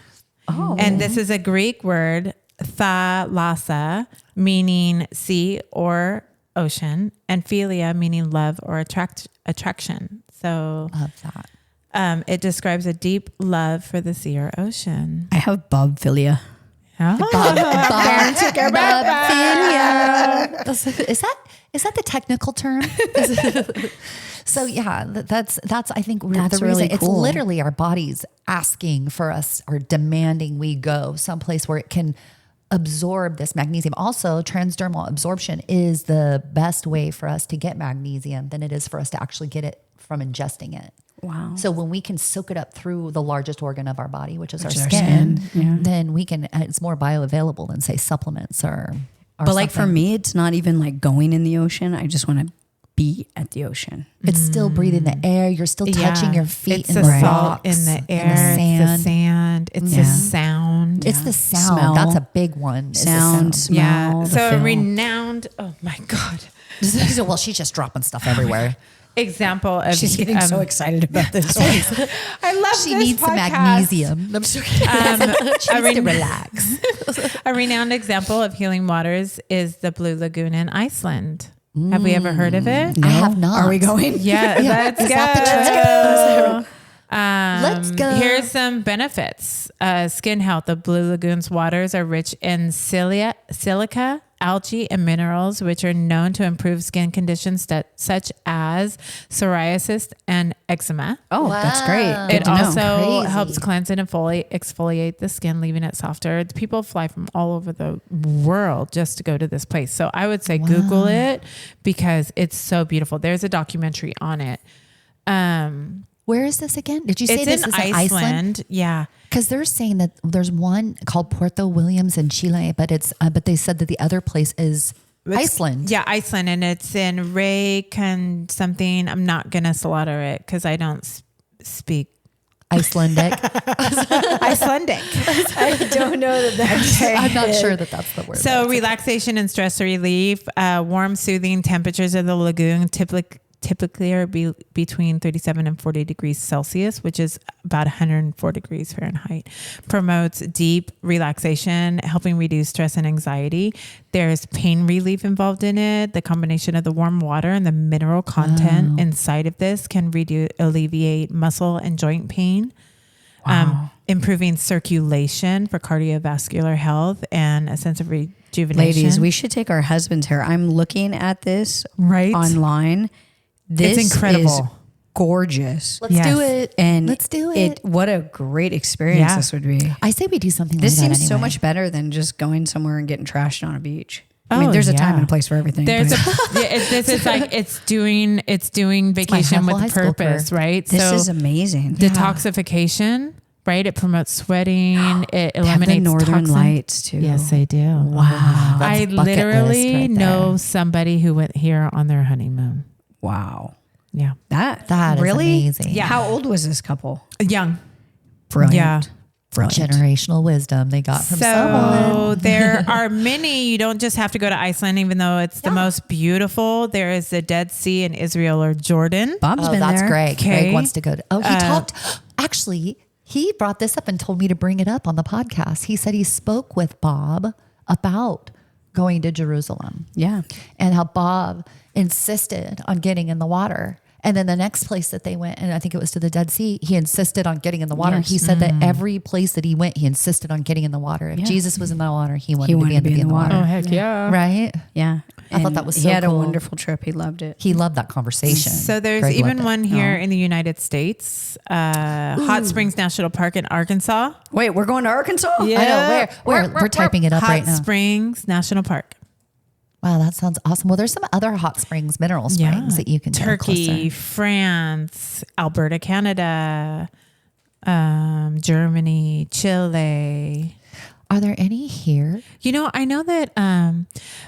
Oh. And this is a Greek word, thalassa, meaning sea or ocean, and philia, meaning love or attraction. So Love that. it describes a deep love for the sea or ocean. I have bobphilia. Is that the technical term? So yeah, that's I think the That's reason really it's cool. literally our bodies asking for us or demanding we go someplace where it can absorb this magnesium. Also, transdermal absorption is the best way for us to get magnesium than it is for us to actually get it from ingesting it. Wow. So when we can soak it up through the largest organ of our body, which is our is our skin, skin, yeah. then we can. It's more bioavailable than say supplements or But like for something. me, it's not even like going in the ocean. I just want to be at the ocean. It's still breathing the air. You're still touching your feet it's in the the salt rocks, in the air, in the it's the sand. sand, it's the sound. It's the sound. Smell. That's a big one. is the Sound, sound. smell, Yeah. the So feel. renowned, oh my God. Well, she's just dropping stuff everywhere. Example of She's getting so excited about this one. I love She this needs some podcast. magnesium. I'm sure she needs to relax. A renowned example of healing waters is the Blue Lagoon in Iceland. Have we ever heard of it? I have not. Are we going? Yeah, let's Is go. that the trick? Let's go. Here's some benefits. Skin health. The Blue Lagoon's waters are rich in silica, algae and minerals, which are known to improve skin conditions such as psoriasis and eczema. Oh, that's great. Wow. Good It to know. also Crazy. helps cleanse and exfoliate the skin, leaving it softer. People fly from all over the world just to go to this place. So I would say Google it because it's so beautiful. There's a documentary on it. Where is this again? Did you say It's this in is in Iceland? Yeah. Because they're saying that there's one called Puerto Williams in Chile, but but they said that the other place is Iceland. Yeah, Iceland. And it's in Reykjavik something. I'm not going to slaughter it because I don't speak Icelandic. Icelandic. I don't know that that's I'm not sure that that's the word. So relaxation and stress relief, warm, soothing temperatures of the lagoon typically are between 37 and 40 degrees Celsius, which is about 104 degrees Fahrenheit. Promotes deep relaxation, helping reduce stress and anxiety. There's pain relief involved in it. The combination of the warm water and the mineral content inside of this can alleviate muscle and joint pain. Improving circulation for cardiovascular health and a sense of rejuvenation. Ladies, we should take our husbands here. I'm looking at this Right. online. This It's incredible. is gorgeous. let's Yes. do it. And let's do it. What a great experience Yeah. this would be. I say we do something This like that seems so anyway. much better than just going somewhere and getting trashed on a beach. I mean, Oh, there's a time yeah. and a place for everything. There's but this is like it's doing vacation whole high with school purpose, career. right? this so is amazing. detoxification, right? It promotes sweating. It They have the eliminates northern toxins. lights too. Yes, they do. Wow. I That's bucket literally list right know there. somebody who went here on their honeymoon. Wow. Yeah, That is really amazing. Yeah. How old was this couple? young. Brilliant. Yeah. Brilliant. Generational wisdom they got from someone. So there are many. You don't just have to go to Iceland, even though it's the most beautiful. There is the Dead Sea in Israel or Jordan. Bob's Oh, been that's there. great. Okay. Greg wants to go. He talked. Actually, he brought this up and told me to bring it up on the podcast. He said he spoke with Bob about going to Jerusalem Yeah. and how Bob insisted on getting in the water. And then the next place that they went, and I think it was to the Dead Sea, he insisted on getting in the water. Yes. He said that every place that he went, he insisted on getting in the water. If Jesus was in the water, he wanted, to be in the water. Oh heck yeah! Right? Yeah. I thought And that was he so had a cool. wonderful trip. He loved it. He loved that conversation. So there's Greg even loved it. one here in the United States, Hot Springs National Park in Arkansas. Wait, we're going to Arkansas? Yeah. I know. Where? We're typing it up Hot right now. Springs National Park. Wow, that sounds awesome. Well, there's some other hot springs, mineral springs that you can go Turkey, closer. France, Alberta, Canada, Germany, Chile. Are there any here? You know, I know that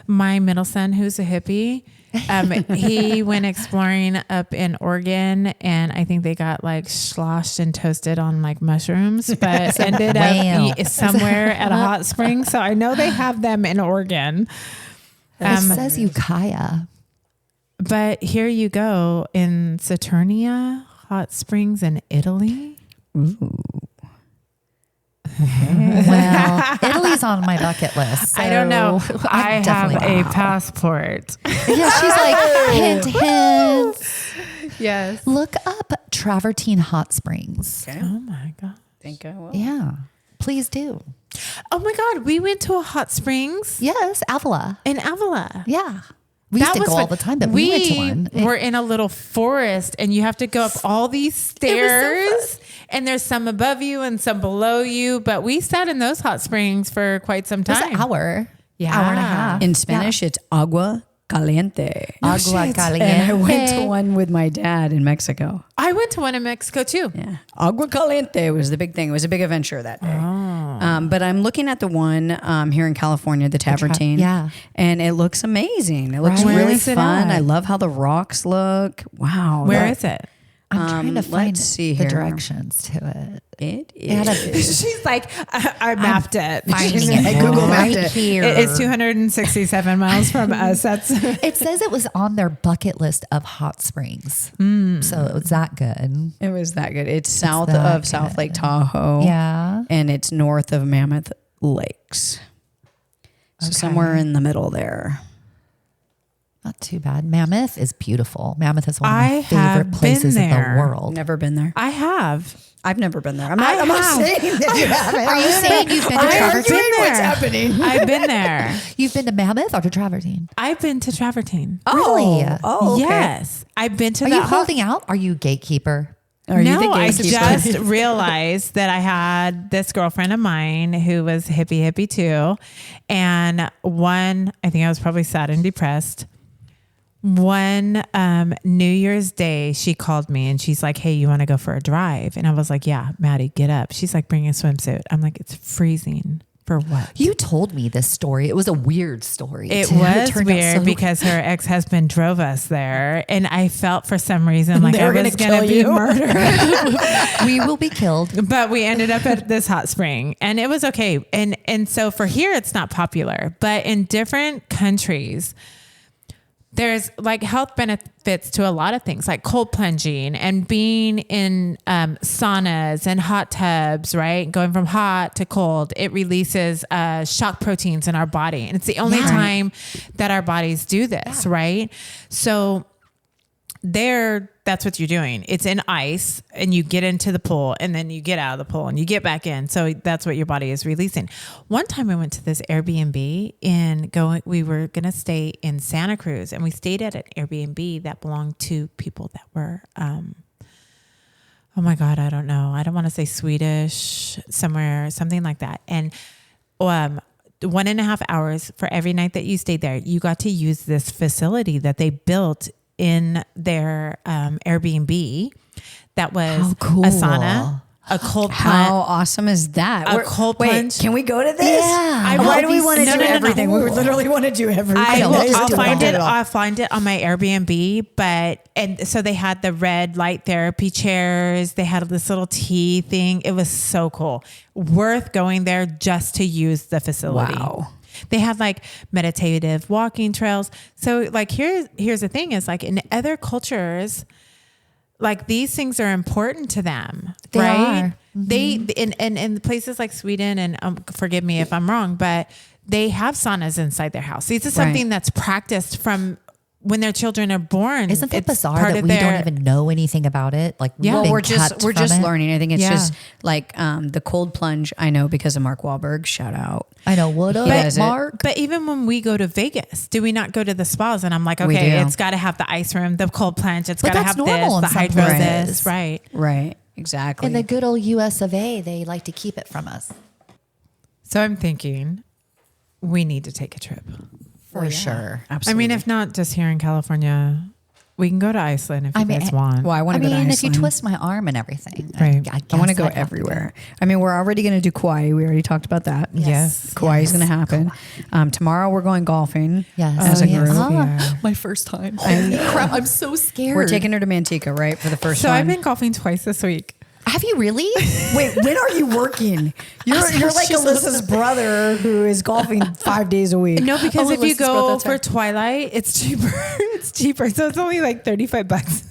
my middle son, who's a hippie, he went exploring up in Oregon, and I think they got like sloshed and toasted on like mushrooms, but ended Wow. up somewhere at a hot spring. So I know they have them in Oregon. It says Ukiah. But here you go in Saturnia, hot springs in Italy. Well, Italy's on my bucket list. I don't know. so I I'm have definitely- a passport. Yeah, she's like, hint, hint. Yes. Look up Travertine Hot Springs. Okay. Oh my God. Think I will. Yeah, please do. Oh my God. We went to a hot springs Yes, Avila. in Avila. Yeah. We used to go all the time, but we went to one. were in a little forest, and you have to go up all these stairs, and there's some above you and some below you. But we sat in those hot springs for quite some It was time. an hour. Yeah. Hour and a half. In Spanish, it's agua caliente. Agua shit. caliente. And I went to one with my dad in Mexico. I went to one in Mexico too. Yeah. Agua caliente was the big thing. It was a big adventure that day. But I'm looking at the one here in California, the Travertine. yeah. And it looks amazing. It looks Right. Where really is it fun. at? I love how the rocks look. Wow. Where is it? I'm trying to find let's see the here. directions to it. It It had is. She's like, I mapped it. Finding I it Google right mapped it. here. It's 267 miles from us. That's It says it was on their bucket list of hot springs. So it was that good. It was that good. It's south that of South good. Lake Tahoe. Yeah. And it's north of Mammoth Lakes. So somewhere in the middle there. Not too bad. Mammoth is beautiful. Mammoth is one of I my have favorite places in been there. the world. Never been there. I have. I've never been there. I'm not saying that you haven't. Are you saying you've been to I've Travertine? been What's there. happening? I've been there. You've been to Mammoth or to Travertine? I've been to Travertine. Really? Oh, okay. Yes. I've been to Are the you holding out? Are you gatekeeper? Are you No, the I gatekeeper? just realized that I had this girlfriend of mine who was hippie too. And I think I was probably sad and depressed. One New Year's Day, she called me and she's like, hey, you want to go for a drive? And I was like, yeah, Maddie, get up. She's like, bring a swimsuit. I'm like, it's freezing. For what? You told me this story. It was a weird story. It too. was turned out weird so- because her ex-husband drove us there. And I felt for some reason like I was going to be murdered. we will be killed. But we ended up at this hot spring and it was okay. And so for here, it's not popular, but in different countries, there's like health benefits to a lot of things like cold plunging and being in saunas and hot tubs, right? Going from hot to cold, it releases shock proteins in our body. And it's the only time that our bodies do this, right? So that's what you're doing. It's in ice and you get into the pool and then you get out of the pool and you get back in. So that's what your body is releasing. One time I went to this Airbnb we were going to stay in Santa Cruz and we stayed at an Airbnb that belonged to people that were, oh my God, I don't know. I don't want to say Swedish somewhere, something like that. And, 1.5 hours for every night that you stayed there, you got to use this facility that they built in their Airbnb that was cool. a sauna, a cold How plunge. awesome is that? Cold plunge. Can we go to this? Yeah. Why do we want to do everything? cool. We literally want to do everything. I'll find it on my Airbnb, and so they had the red light therapy chairs. They had this little tea thing. It was so cool. Worth going there just to use the facility. Wow. They had like meditative walking trails. So like here's the thing is like in other cultures, like these things are important to them, They right? are. Mm-hmm. They in places like Sweden and forgive me if I'm wrong, but they have saunas inside their house. This is something that's practiced from when their children are born. Isn't it It's bizarre part that of we their- don't even know anything about it? Like, Yeah. Well, being we're just kept from it? learning. I think it's Yeah. just like the cold plunge. I know because of Mark Wahlberg. Shout out. I know. What up, does it. Mark? But even when we go to Vegas, do we not go to the spas? And I'm like, We okay, do. it's got to have the ice room, the cold plunge. It's But got to that's have normal this, in the some hydro places. this, right? Right. Exactly. In the good old US of A, they like to keep it from us. So I'm thinking we need to take a trip. For sure. Absolutely. I mean, if not just here in California, we can go to Iceland if you guys want. well, I want I to go to mean, Iceland. if you twist my arm and everything, Right. I want to go guess I'd have everywhere. I mean, we're already going to do Kauai. We already talked about that. Yes. Kauai is Yes. going to happen. Tomorrow we're going golfing. Yes. As a yes. group. Yeah. My first time. Holy crap. I'm so scared. We're taking her to Manteca, right? For the first So time. I've been golfing twice this week. Have you really? Wait, when are you working? You're like Alyssa's brother who is golfing 5 days a week. No, because Oh, if you Alyssa's brother, go that's for right. Twilight, it's cheaper. It's cheaper. So it's only like $35.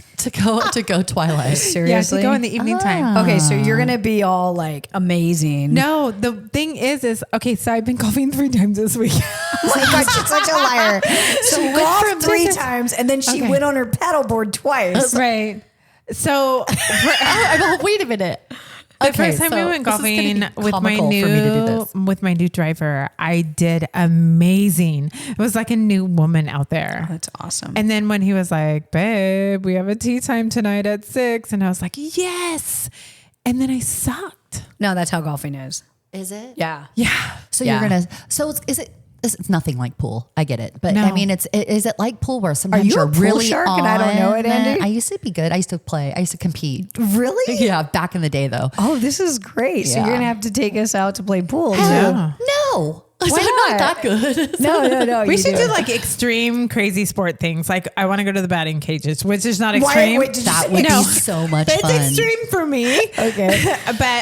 to go Twilight. Seriously? Yeah, to go in the evening time. Okay, so you're gonna be all like amazing. No, the thing is okay, so I've been golfing 3 times this week. Oh my God, she's such a liar. She golfed 3 times and then she went on her paddleboard twice. Right. So Wait a minute. the first time we went golfing with my new driver, I did amazing. It was like a new woman out there. That's awesome. And then when he was like, babe, we have a tea time tonight at 6. And I was like, yes. And then I sucked. No, that's how golfing is. Is it? Yeah. Yeah. So Yeah. you're gonna. So is it? It's nothing like pool. I get it, but No. I mean, is it like pool where sometimes you a you're pool really shark and I don't know it, on? Andy? I used to be good. I used to play. I used to compete. Really? Yeah, back in the day though. Oh, this is great. So Yeah. you're gonna have to take us out to play pool. Yeah. No, Why I'm not? not that good. No. We you should do like extreme crazy sport things. Like I want to go to the batting cages, which is not extreme. wait, did you That say- would No. be so much It's fun. extreme for me. Okay.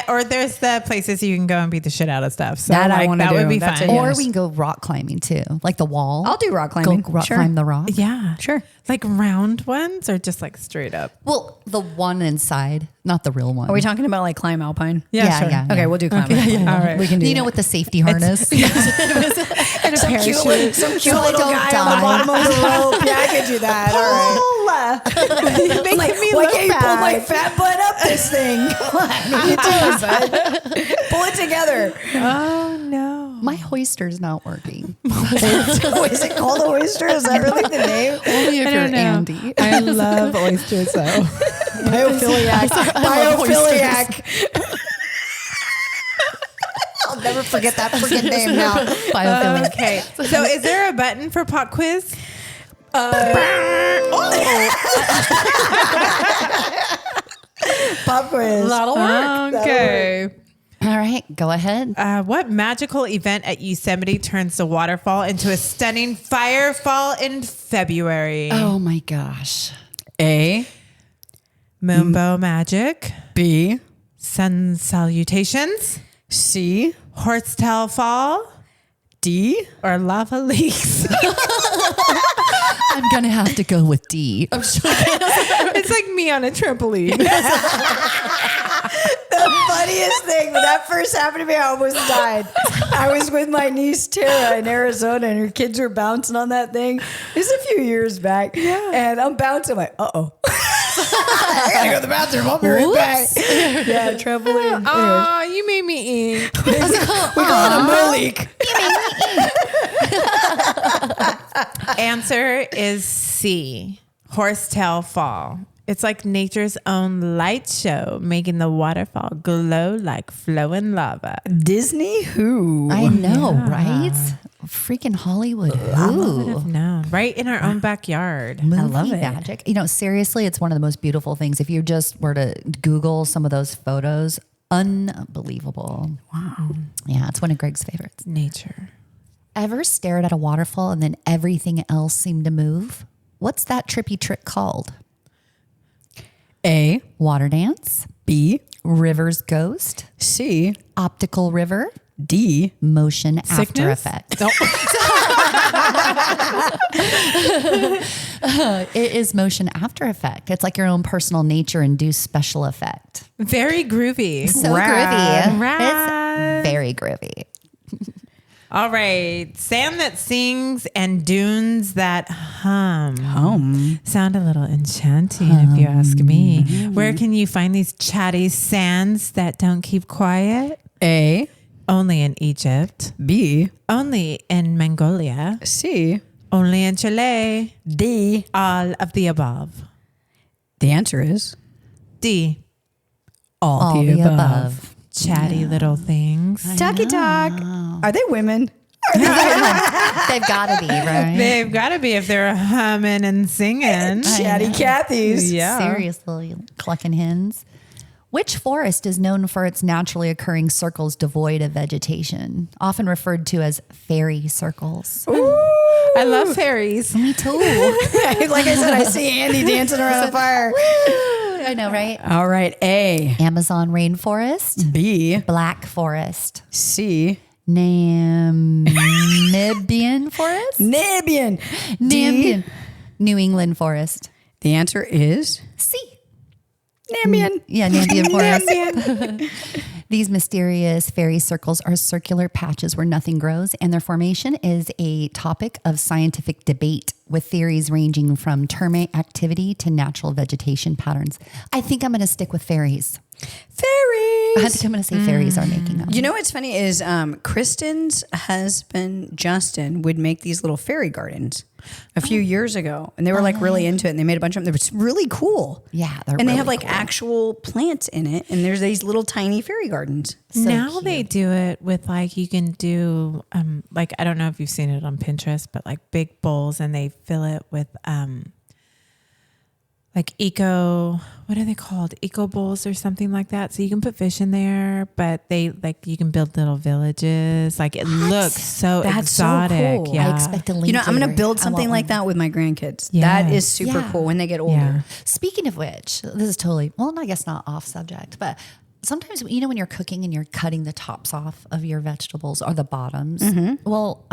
Or there's the places you can go and beat the shit out of stuff. So That I like, wanna that do. would be That's fun. it. Or Yes. we can go rock climbing too, like the wall. I'll do rock climbing. Go rock Sure. climb the rock. Yeah. Sure. Like round ones or just like straight up? Well, the one inside, not the real one. Are we talking about like climb alpine? Yeah, sure. yeah. Okay, we'll do climb alpine. All right. We can do You that. know, with the safety harness. And a some parachute. cute So little I don't guy die. on the bottom of the rope. Yeah, I could do that. All right. You're making Like, me why look can't you pull my bad. fat butt up this thing? Come on, what are you doing, bud? Pull it together. Oh no. My hoister's not working. Is it called a oyster? Is that really the name? Only if I you're don't know. Andy. I love oysters though. Biophiliac. Biophiliac. I'll never forget that freaking name now. Biophilic. Okay. So is there a button for pop quiz? Pop quiz. That'll work. Okay. All right, go ahead. What magical event at Yosemite turns the waterfall into a stunning firefall in February? Oh my gosh. A, Moonbow magic, B, sun salutations, C, horsetail fall, D. or lava leaks. I'm going to have to go with D. I'm sure. It's like me on a trampoline. The funniest thing, when that first happened to me, I almost died. I was with my niece Tara in Arizona, and her kids were bouncing on that thing. It was a few years back, and I'm bouncing. I'm like, uh-oh. I gotta go to the bathroom. I'll be right back. Yeah, trampoline. Oh, you made me eat. We call it a mo leak. Answer is C, horsetail fall. It's like nature's own light show, making the waterfall glow like flowing lava. Disney who? I know, right? Freaking Hollywood. Ooh. No, right in our own backyard. Movie love it. magic. You know, seriously, it's one of the most beautiful things. If you just were to Google some of those photos, unbelievable. Wow. Yeah, it's one of Greg's favorites. Nature. Ever stared at a waterfall and then everything else seemed to move? What's that trippy trick called? A, Water dance, B, river's ghost, C, optical river, D. motion after Sickness? effect. It is motion after effect. It's like your own personal nature induced special effect. Very groovy. So Rad. groovy. Rad. It's very groovy. All right. Sand that sings and dunes that hum. Sound a little enchanting if you ask me. Where can you find these chatty sands that don't keep quiet? A, Only in Egypt. B, Only in Mongolia. C, Only in Chile. D. All of the above. The answer is D. all the above. Chatty little things. Talky talk. Are they women? They've got to be, right? They've got to be if they're humming and singing. Chatty Cathy's. Yeah. Seriously, clucking hens. Which forest is known for its naturally occurring circles devoid of vegetation, often referred to as fairy circles? I love fairies. Me too. Like I said, I see Andy dancing around the fire. I know, right? All right. A, Amazon rainforest, B, black forest, C, Namibian forest, Namibian. Namibian, New England forest. The answer is C. Namibian. Yeah, Namibian forest. These mysterious fairy circles are circular patches where nothing grows, and their formation is a topic of scientific debate with theories ranging from termite activity to natural vegetation patterns. I think I'm going to stick with fairies. I Fairies. think I'm going to say fairies are making up. You know what's funny is Kristen's husband, Justin, would make these little fairy gardens a few years ago. And they were like really into it. And they made a bunch of them. They were really cool. Yeah, they're And they really have like cool. actual plants in it. And there's these little tiny fairy gardens. Now they do it with like, you can do like, I don't know if you've seen it on Pinterest, but like big bowls, and they fill it with like what are they called? Eco bowls or something like that. So you can put fish in there, but they like, you can build little villages. Like it looks so That's so exotic. cool. Yeah. I expect a link. You know, I'm going to later. build I something want like one. that with my grandkids. Yes. That is super Yeah. cool when they get older. Yeah. Speaking of which, this is totally, well, I guess not off subject, but sometimes, you know, when you're cooking and you're cutting the tops off of your vegetables or the bottoms, well,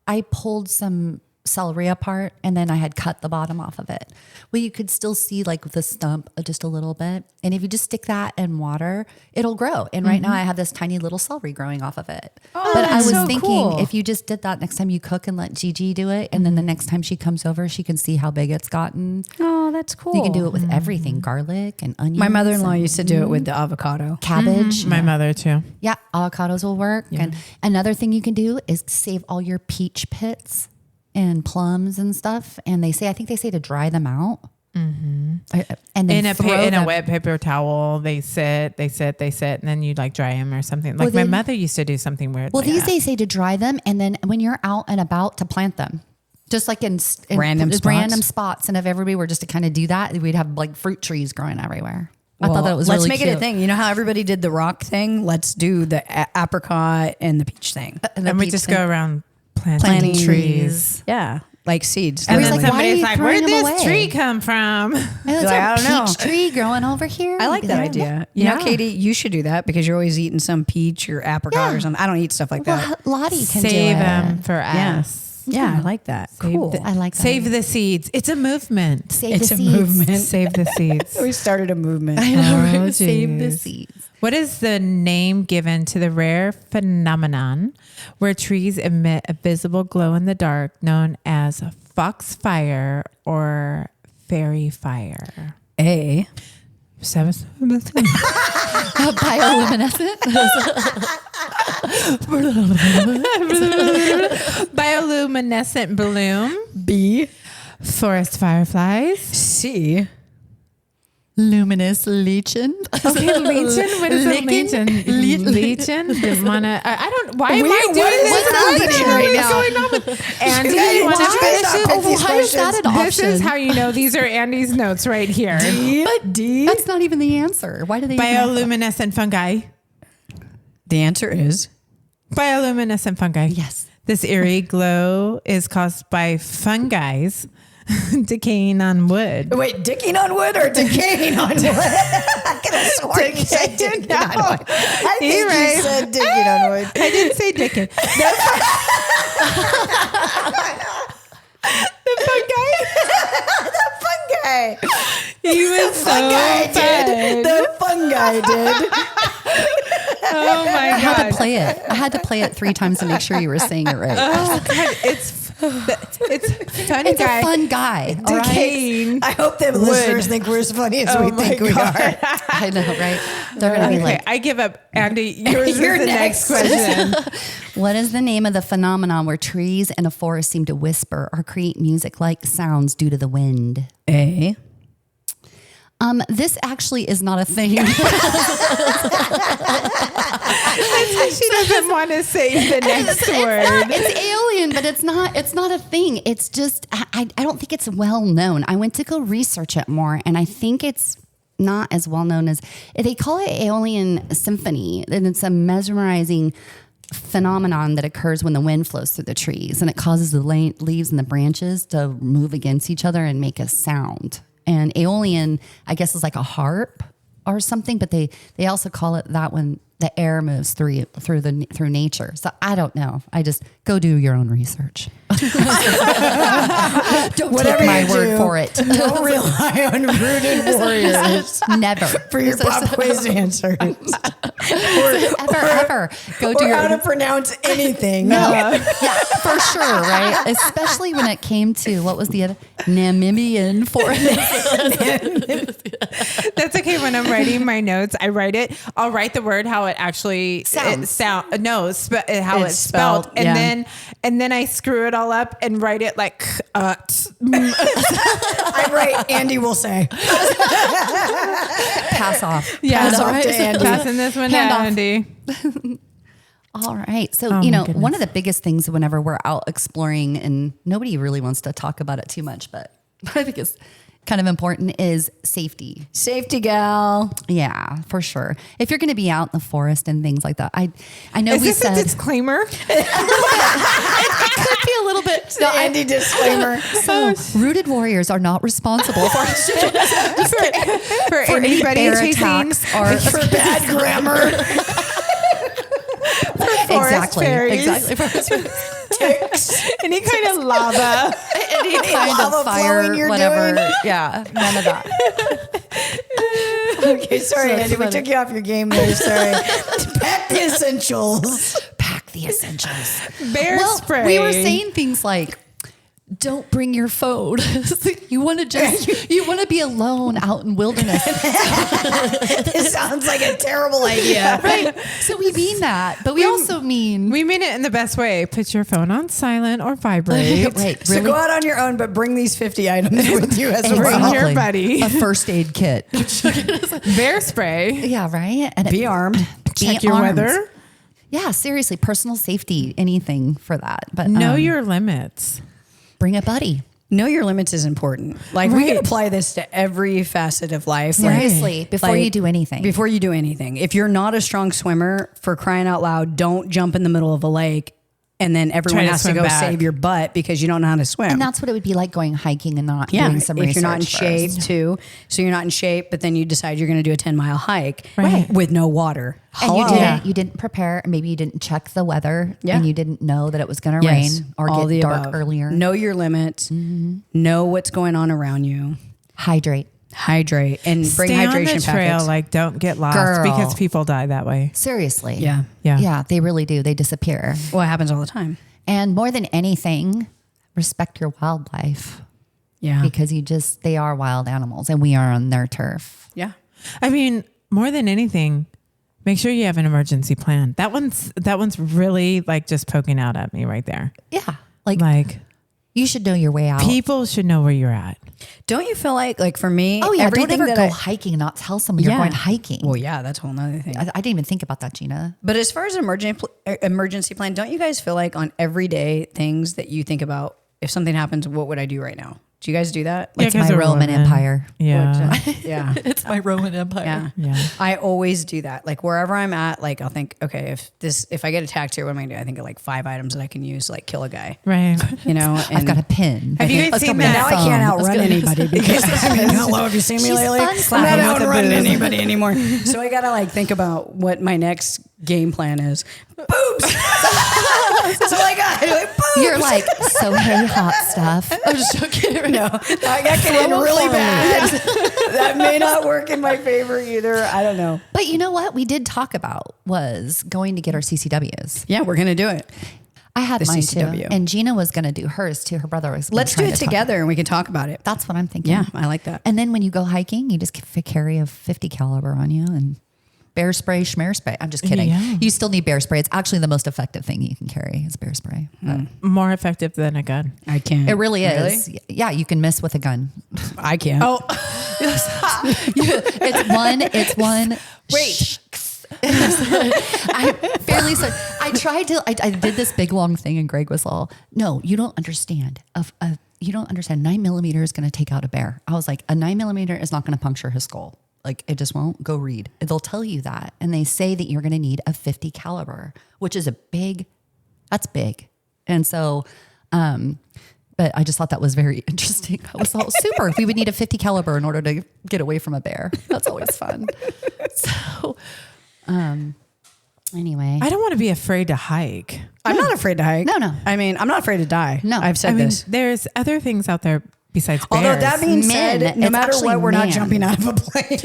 I pulled some celery apart, and then I had cut the bottom off of it. Well, you could still see like the stump just a little bit. And if you just stick that in water, it'll grow. And right now I have this tiny little celery growing off of it. Oh, but I was so thinking cool. if you just did that next time you cook and let Gigi do it, and then the next time she comes over, she can see how big it's gotten. Oh, that's cool. You can do it with everything, garlic and onions. My mother-in-law and used to do it with the avocado. cabbage. My mother too. Yeah, avocados will work. And another thing you can do is save all your peach pits and plums and stuff. And I think they say to dry them out. And then In a them. wet paper towel, they sit, and then you like dry them or something. Like Well, my mother used to do something weird. Well, like these that. days say to dry them, and then when you're out and about to plant them, just like in Random spots. And if everybody were just to kind of do that, we'd have like fruit trees growing everywhere. I thought that was let's really make cute. it a thing. You know how everybody did the rock thing? Let's do the apricot and the peach thing. And we peach just thing. go around planting trees. Yeah, like seeds. And was then like, why are somebody's you like, throwing where'd them this away? tree come from? And it's Like, I a don't know. peach tree growing over here. I like that idea. You know, Katie, you should do that because you're always eating some peach or apricot or something. I don't eat stuff like that. Well, Lottie can do Save it. them for Yeah. us. Yeah, I like that. Cool. I like that. Save the seeds. It's a movement. Save It's the a seeds. movement. Save the seeds. We started a movement. I know, Oh, right? Save the geez. seeds. What is the name given to the rare phenomenon where trees emit a visible glow in the dark known as foxfire or fairy fire? A. Bioluminescent. Bioluminescent bloom, B. forest fireflies. C. Luminous lichen. Okay, legion. What is a Lichen? legion? Legion. I don't. Why am I doing what is this? happening What right is now? going on with Andy? guys- You want did to you guys finish not it? pick these Why is that an This is option? how you know these are Andy's notes right here. But D. That's not even the answer. Why do they even have that? Bioluminescent fungi. The answer is Bioluminescent fungi. Yes. This eerie glow is caused by fungi decaying on wood. wait, dicking on wood or decaying on wood? I could have sworn you said dicking on wood. I think Right. you said dicking on wood. I didn't say dicking. The fungi. The fungi. He was so Fungi fun. did. The fungi did. Oh my I had god. to play it. I had to play it 3 times to make sure you were saying it right. Oh god, it's fungi. It's a fun guy. All right? Decaying. I hope the listeners think we're as funny as we think we are. I know, right? They're going to be Okay, like, I give up. Andy, yours is You're the next next. question. what is the name of the phenomenon where trees in a forest seem to whisper or create music-like sounds due to the wind? A. This actually is not a thing. She doesn't want to say the next word. It's alien, but it's not a thing. It's just, I don't think it's well known. I went to go research it more, and I think it's not as well known as, they call it Aeolian symphony, and it's a mesmerizing phenomenon that occurs when the wind flows through the trees, and it causes the leaves and the branches to move against each other and make a sound. And Aeolian, I guess, is like a harp or something, but they also call it that when the air moves through nature. So I don't know. I just go do your own research. Don't Whatever take my you word do, for it. Don't rely on rooted warriors Never. for your pop quiz answers. Ever. Go do Or your how to pronounce anything. Yeah, for sure, right? Especially when it came to, what was the other? Namibian forest. That's okay. When I'm writing my notes, I'll write the word how it actually Sounds. how It's it's spelled, spelled, yeah. and then I screw it all up and write it like I'm right. Andy will say. Pass off. yeah. Pass off to Andy. Passing this one Hand to off. Andy. All right. So, my one goodness. of the biggest things whenever we're out exploring, and nobody really wants to talk about it too much, but I think it's kind of important, is safety. Safety gal. Yeah, for sure. If you're going to be out in the forest and things like that, I know Is we this said a disclaimer? it could be a little bit. The Andy disclaimer. So, rooted warriors are not responsible for for any anybody bear chasing attacks or For bad grammar. forest fairies. Exactly. Any kind of lava. Any kind lava of fire, flowing you're whatever. doing? Yeah, none of that. Okay, sorry, Andy. We took you off your game there. Sorry. Pack the essentials. Pack the essentials. Bear spray. We were saying things like, don't bring your phone. You want to be alone out in wilderness. It sounds like a terrible idea. Right. So we mean that, but we also mean. We mean it in the best way. Put your phone on silent or vibrate. Right. So go out on your own, but bring these 50 items with you as Bring well. your buddy. A first aid kit. Bear spray. Yeah, right. And Be armed. Check your armed. weather. Yeah, seriously, personal safety, anything for that. But Know your limits. bring a buddy. Know your limits is important. Like we can apply this to every facet of life. Seriously, Like- before like, you do anything. Before you do anything. If you're not a strong swimmer, for crying out loud, don't jump in the middle of a lake and then everyone to has to swim go back. save your butt because you don't know how to swim. And that's what it would be like going hiking and not yeah, doing some if research you're not in first. shape too. So you're not in shape, but then you decide you're going to do a 10-mile hike Right. with no water. And Hello? you didn't prepare. Maybe you didn't check the weather, Yeah. and you didn't know that it was going to Yes, rain or all get the dark above. earlier. Know your limits. Know what's going on around you. Hydrate. Hydrate and bring Stay on hydration the trail. packets. Like, don't get lost Girl. because people die that way. Seriously. Yeah. Yeah. Yeah, they really do. They disappear. Well, it happens all the time. And more than anything, respect your wildlife Yeah. because they are wild animals and we are on their turf. Yeah. I mean, more than anything, make sure you have an emergency plan. That one's really like just poking out at me right there. Yeah. Like you should know your way out. People should know where you're at. Don't you feel like for me, Oh yeah, don't everything ever that go hiking and not tell someone you're going hiking. Well, yeah, that's a whole nother thing. I didn't even think about that, Gina. But as far as emergency plan, don't you guys feel like on everyday things that you think about, if something happens, what would I do right now? Do you guys do that? Yeah, It's 'cause my they're Roman women. Empire. Yeah. Yeah. It's my Roman Empire. Yeah. Yeah. I always do that. Like wherever I'm at, like I'll think, okay, if I get attacked here, what am I gonna do? I think of like 5 items that I can use to like kill a guy. Right. You know, I've got a pin. Have you guys Let's go seen bring that? now a I can't phone. outrun anybody because I mean, hello, have you seen me She's lately? fun I'm not slapping with the outrunning booze. anybody anymore. So I gotta like think about what my next game plan is. Boobs. That's all I got. Like, boobs. You're like, so hey, hot stuff. I'm just joking. No, that could end really bad. That may not work in my favor either. I don't know. But you know what we did talk about was going to get our CCWs. Yeah, we're gonna do it. I had The mine CCW. too. And Gina was going to do hers too. Her brother was gonna Let's do try it to talk- together and we can talk about it. That's what I'm thinking. Yeah, I like that. And then when you go hiking, you just carry a 50 caliber on you and bear spray, schmear spray. I'm just kidding. Yeah. You still need bear spray. It's actually the most effective thing you can carry is bear spray. But More effective than a gun. I can't. it really is. Yeah, you can miss with a gun. I can't. Oh, It's one. Wait. I fairly so. I tried to. I did this big long thing, and Greg was all, "No, you don't understand. You don't understand. 9mm is going to take out a bear." I was like, "A 9mm is not going to puncture his skull. Like it just won't." Go read. They'll tell you that, and they say that you're going to need a 50 caliber, which is that's big, and so. But I just thought that was very interesting. I was all super. We would need a 50 caliber in order to get away from a bear. That's always fun. So, anyway, I don't want to be afraid to hike. I'm not afraid to hike. No. I mean, I'm not afraid to die. No. I've said I mean, this. there's other things out there besides bears. Although that being Men, said, no it's matter actually what, we're not man. jumping out of a plane.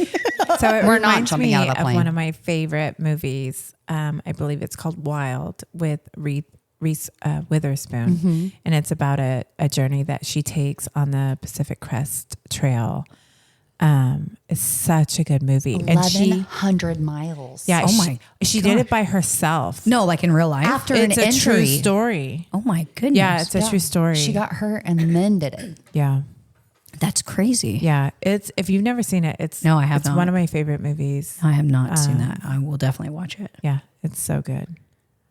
So it We're not reminds jumping me out of a plane. one of my favorite movies. I believe it's called Wild with Reese Witherspoon. Mm-hmm. And it's about a journey that she takes on the Pacific Crest Trail. It's such a good movie. And she, 1,100 miles. yeah, Oh my she did it by herself. No, like in real life. After It's an a true injury. story. Oh my goodness. Yeah, it's a true story. She got hurt and then did it. Yeah. That's crazy. Yeah. It's, if you've never seen it, it's, No, I have it's not. one of my favorite movies. I have not seen that. I will definitely watch it. Yeah. It's so good.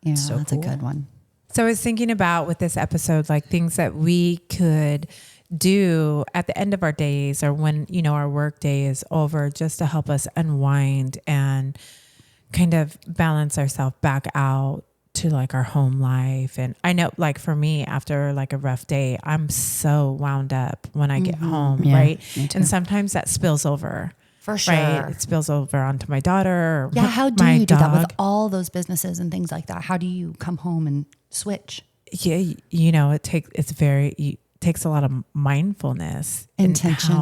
Yeah, So that's cool. a good one. So I was thinking about with this episode, like things that we could do at the end of our days or when, our work day is over, just to help us unwind and kind of balance ourselves back out to like our home life. And I know like for me, after like a rough day, I'm so wound up when I get home. Yeah, right. me too. And sometimes that spills over. For sure. Right. It spills over onto my daughter. Or Yeah, how do my you do that with dog. all those businesses and things like that? How do you come home and switch? yeah, it takes a lot of mindfulness, Intention.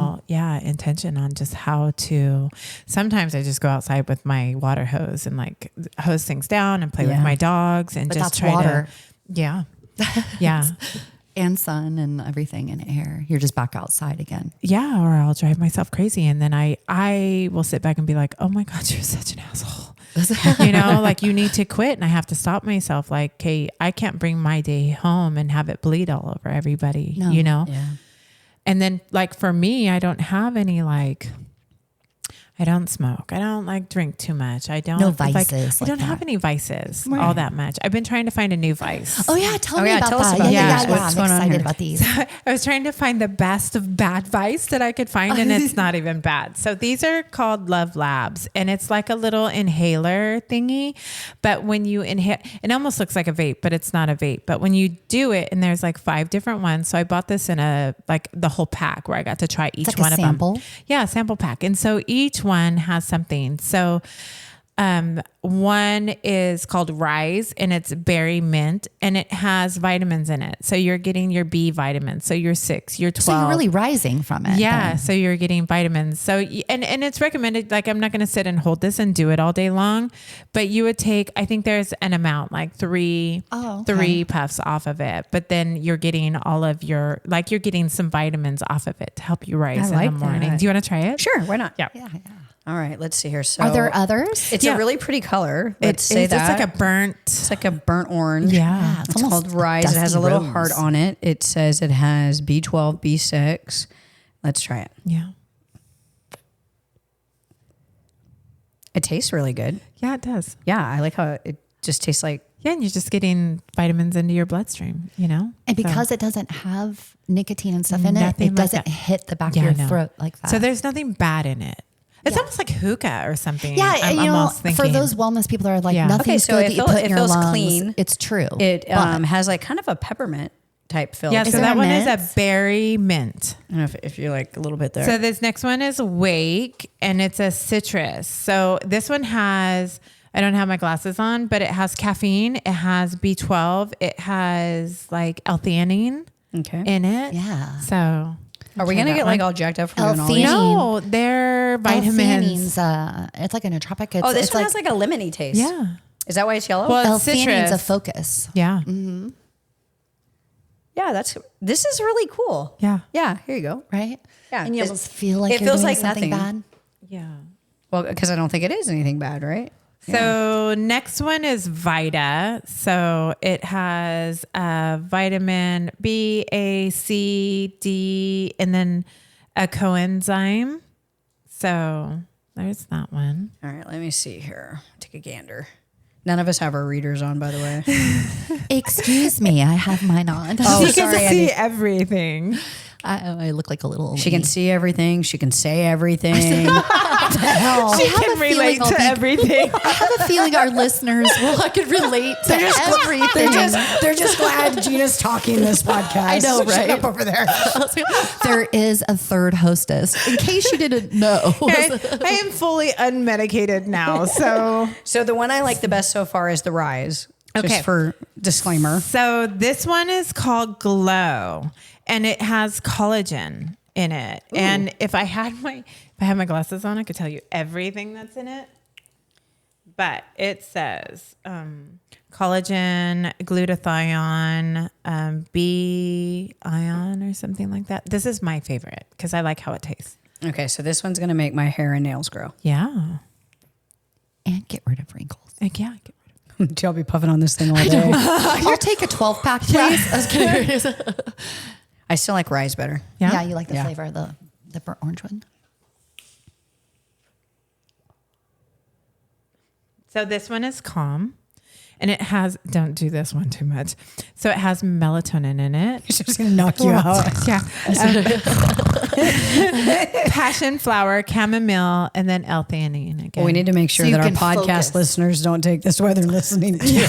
Intention on just how to. Sometimes I just go outside with my water hose and like hose things down and play with my dogs and But just that's try water. to, yeah. And sun and everything and air. You're just back outside again. Yeah, or I'll drive myself crazy. And then I will sit back and be like, oh my God, you're such an asshole. Like you need to quit. And I have to stop myself. Like, okay, I can't bring my day home and have it bleed all over everybody, Yeah. And then like for me, I don't have any I don't smoke. I don't like drink too much. I don't. No vices I don't like have that. any vices all that much. I've been trying to find a new vice. Oh yeah, tell me about tell us that. about Yeah. these. What's I'm going on excited here? about these. I was trying to find the best of bad vice that I could find, and it's not even bad. So these are called Love Labs, and it's like a little inhaler thingy. But when you inhale, it almost looks like a vape, but it's not a vape. But when you do it, and there's like 5 different ones. So I bought this in the whole pack where I got to try each like one a of sample? them. Yeah, a sample pack. And so each one has something. So one is called Rise, and it's berry mint, and it has vitamins in it. So you're getting your B vitamins. So you're 6, you're 12. So you're really rising from it. Yeah. then. So you're getting vitamins. So, and it's recommended, like, I'm not going to sit and hold this and do it all day long, but you would take, I think there's an amount, like 3 puffs off of it, but then you're getting all of you're getting some vitamins off of it to help you rise in the morning. that. Do you want to try it? Sure, why not? Yeah. Yeah. All right, let's see here. So Are there others? It's a really pretty color. Let's say it's that. it's Like a burnt orange. Yeah. it's It's almost called Rise. It has a dusty little rose. heart on it. It says it has B12, B6. Let's try it. yeah. It tastes really good. Yeah, it does. Yeah, I like how it just tastes like. Yeah. And you're just getting vitamins into your bloodstream, And because it doesn't have nicotine and stuff in it, Nothing it like doesn't that. hit the back Yeah, of your no. throat like that. So there's nothing bad in it. It's almost like hookah or something. yeah, I'm you know, almost thinking. for those wellness people that are like, Yeah. nothing's Okay, so good it that you feels- put in it your feels lungs. clean. It's true. It But has like kind of a peppermint type feel. Yeah, Is so there that a one is mint? a berry mint. I don't know if you're like a little bit there. So this next one is Wake, and it's a citrus. So this one has, I don't have my glasses on, but it has caffeine. It has B12. It has like L-theanine okay. in it. Yeah. So Are we going to that get like one. all jacked up from doing all these? L-theanine. no, they're vitamins. L-theanine's, it's like a nootropic. It's, Oh, this it's one like, has like a lemony taste. Yeah. Is that why it's yellow? Well, it's L-theanine's citrus. a focus. Yeah. yeah, this is really cool. Yeah. Yeah, here you go. Right? Yeah. And you It- almost feel like it you're feels doing like something nothing. bad. Yeah. Well, because I don't think it is anything bad, right? So next one is Vita. So it has vitamin B, A, C, D, and then a coenzyme. So there's that one. All right, let me see here. Take a gander. None of us have our readers on, by the way. Excuse me, I have mine on. Oh, She sorry, can Andy. see everything. I look like a little. She can see everything. She can say everything. hell. She can relate to everything. I have a feeling our listeners I could relate to everything. They're just glad Gina's talking this podcast. I know, right? Shut up over there. There is a third hostess. In case you didn't know. I am fully unmedicated now. So the one I like the best so far is the Rise. Okay. Just for disclaimer. So this one is called Glow, and it has collagen in it. Ooh. And if I had my glasses on, I could tell you everything that's in it. But it says collagen, glutathione, B ion or something like that. This is my favorite because I like how it tastes. Okay, so this one's going to make my hair and nails grow. Yeah. And get rid of wrinkles. Like, yeah. I'll be puffing on this thing all day. I'll take a 12-pack, please. I was kidding. I still like Rise better. Yeah, you like the flavor of the burnt orange one? So this one is Calm. And it has, don't do this one too much. So it has melatonin in it. It's just going to knock you out. Yeah. Passion flower, chamomile, and then L-theanine again. Well, we need to make sure So you that our can podcast focus. listeners don't take this while they're listening to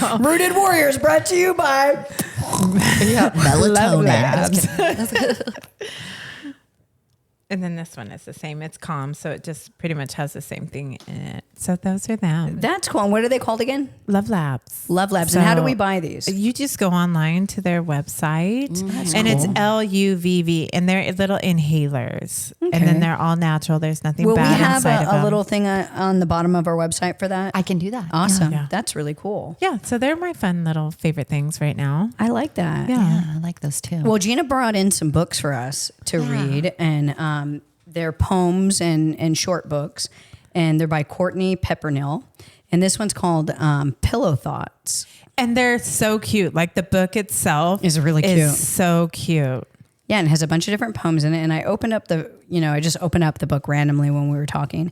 our Rooted Warriors brought to you by Melatonin. And then this one is the same. It's Calm. So it just pretty much has the same thing in it. So those are them. That's cool. And what are they called again? Love Labs. Love Labs. And how do we buy these? You just go online to their website and cool. it's LUVV and they're little inhalers and then they're all natural. There's nothing Will we bad have inside of them. a little thing on the bottom of our website for that? I can do that. Awesome. Yeah. That's really cool. Yeah. So they're my fun little favorite things right now. I like that. Yeah, I like those too. Well, Gina brought in some books for us to read, and they're poems and short books, and they're by Courtney Peppernill. And this one's called Pillow Thoughts. And they're so cute. Like the book itself Is really cute. Is so cute. Yeah, and it has a bunch of different poems in it. And I just opened up the book randomly when we were talking.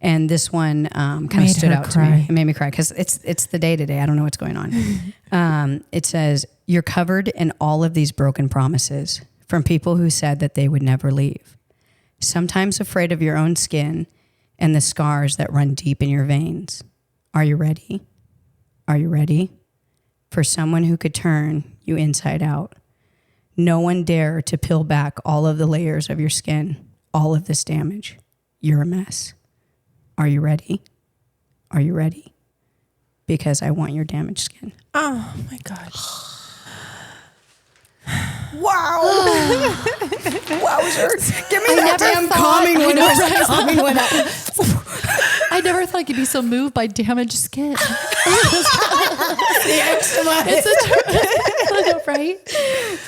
And this one kind of stood out to me. It made me cry because it's the day today. I don't know what's going on. It says, "You're covered in all of these broken promises from people who said that they would never leave. Sometimes afraid of your own skin and the scars that run deep in your veins. Are you ready? Are you ready for someone who could turn you inside out? No one dare to peel back all of the layers of your skin, all of this damage. You're a mess. Are you ready? Are you ready? Because I want your damaged skin." Oh my God. Wow. Wowzer. Give me that damn calming one. I never thought I could be so moved by damaged skin. The eczema. I know, right?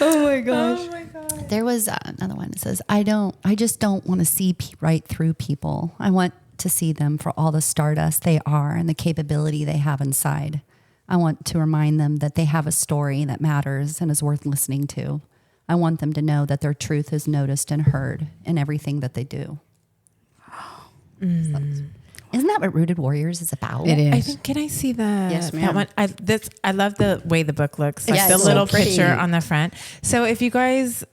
Oh my gosh. Oh my God. There was another one that says, I just don't want to see right through people. I want to see them for all the stardust they are and the capability they have inside. I want to remind them that they have a story that matters and is worth listening to. I want them to know that their truth is noticed and heard in everything that they do. Isn't that what Rooted Warriors is about? It is. I think, can I see Yes, that ma'am. one? I love the way the book looks, like Yeah, the it's little so pretty. picture on the front. So if you guys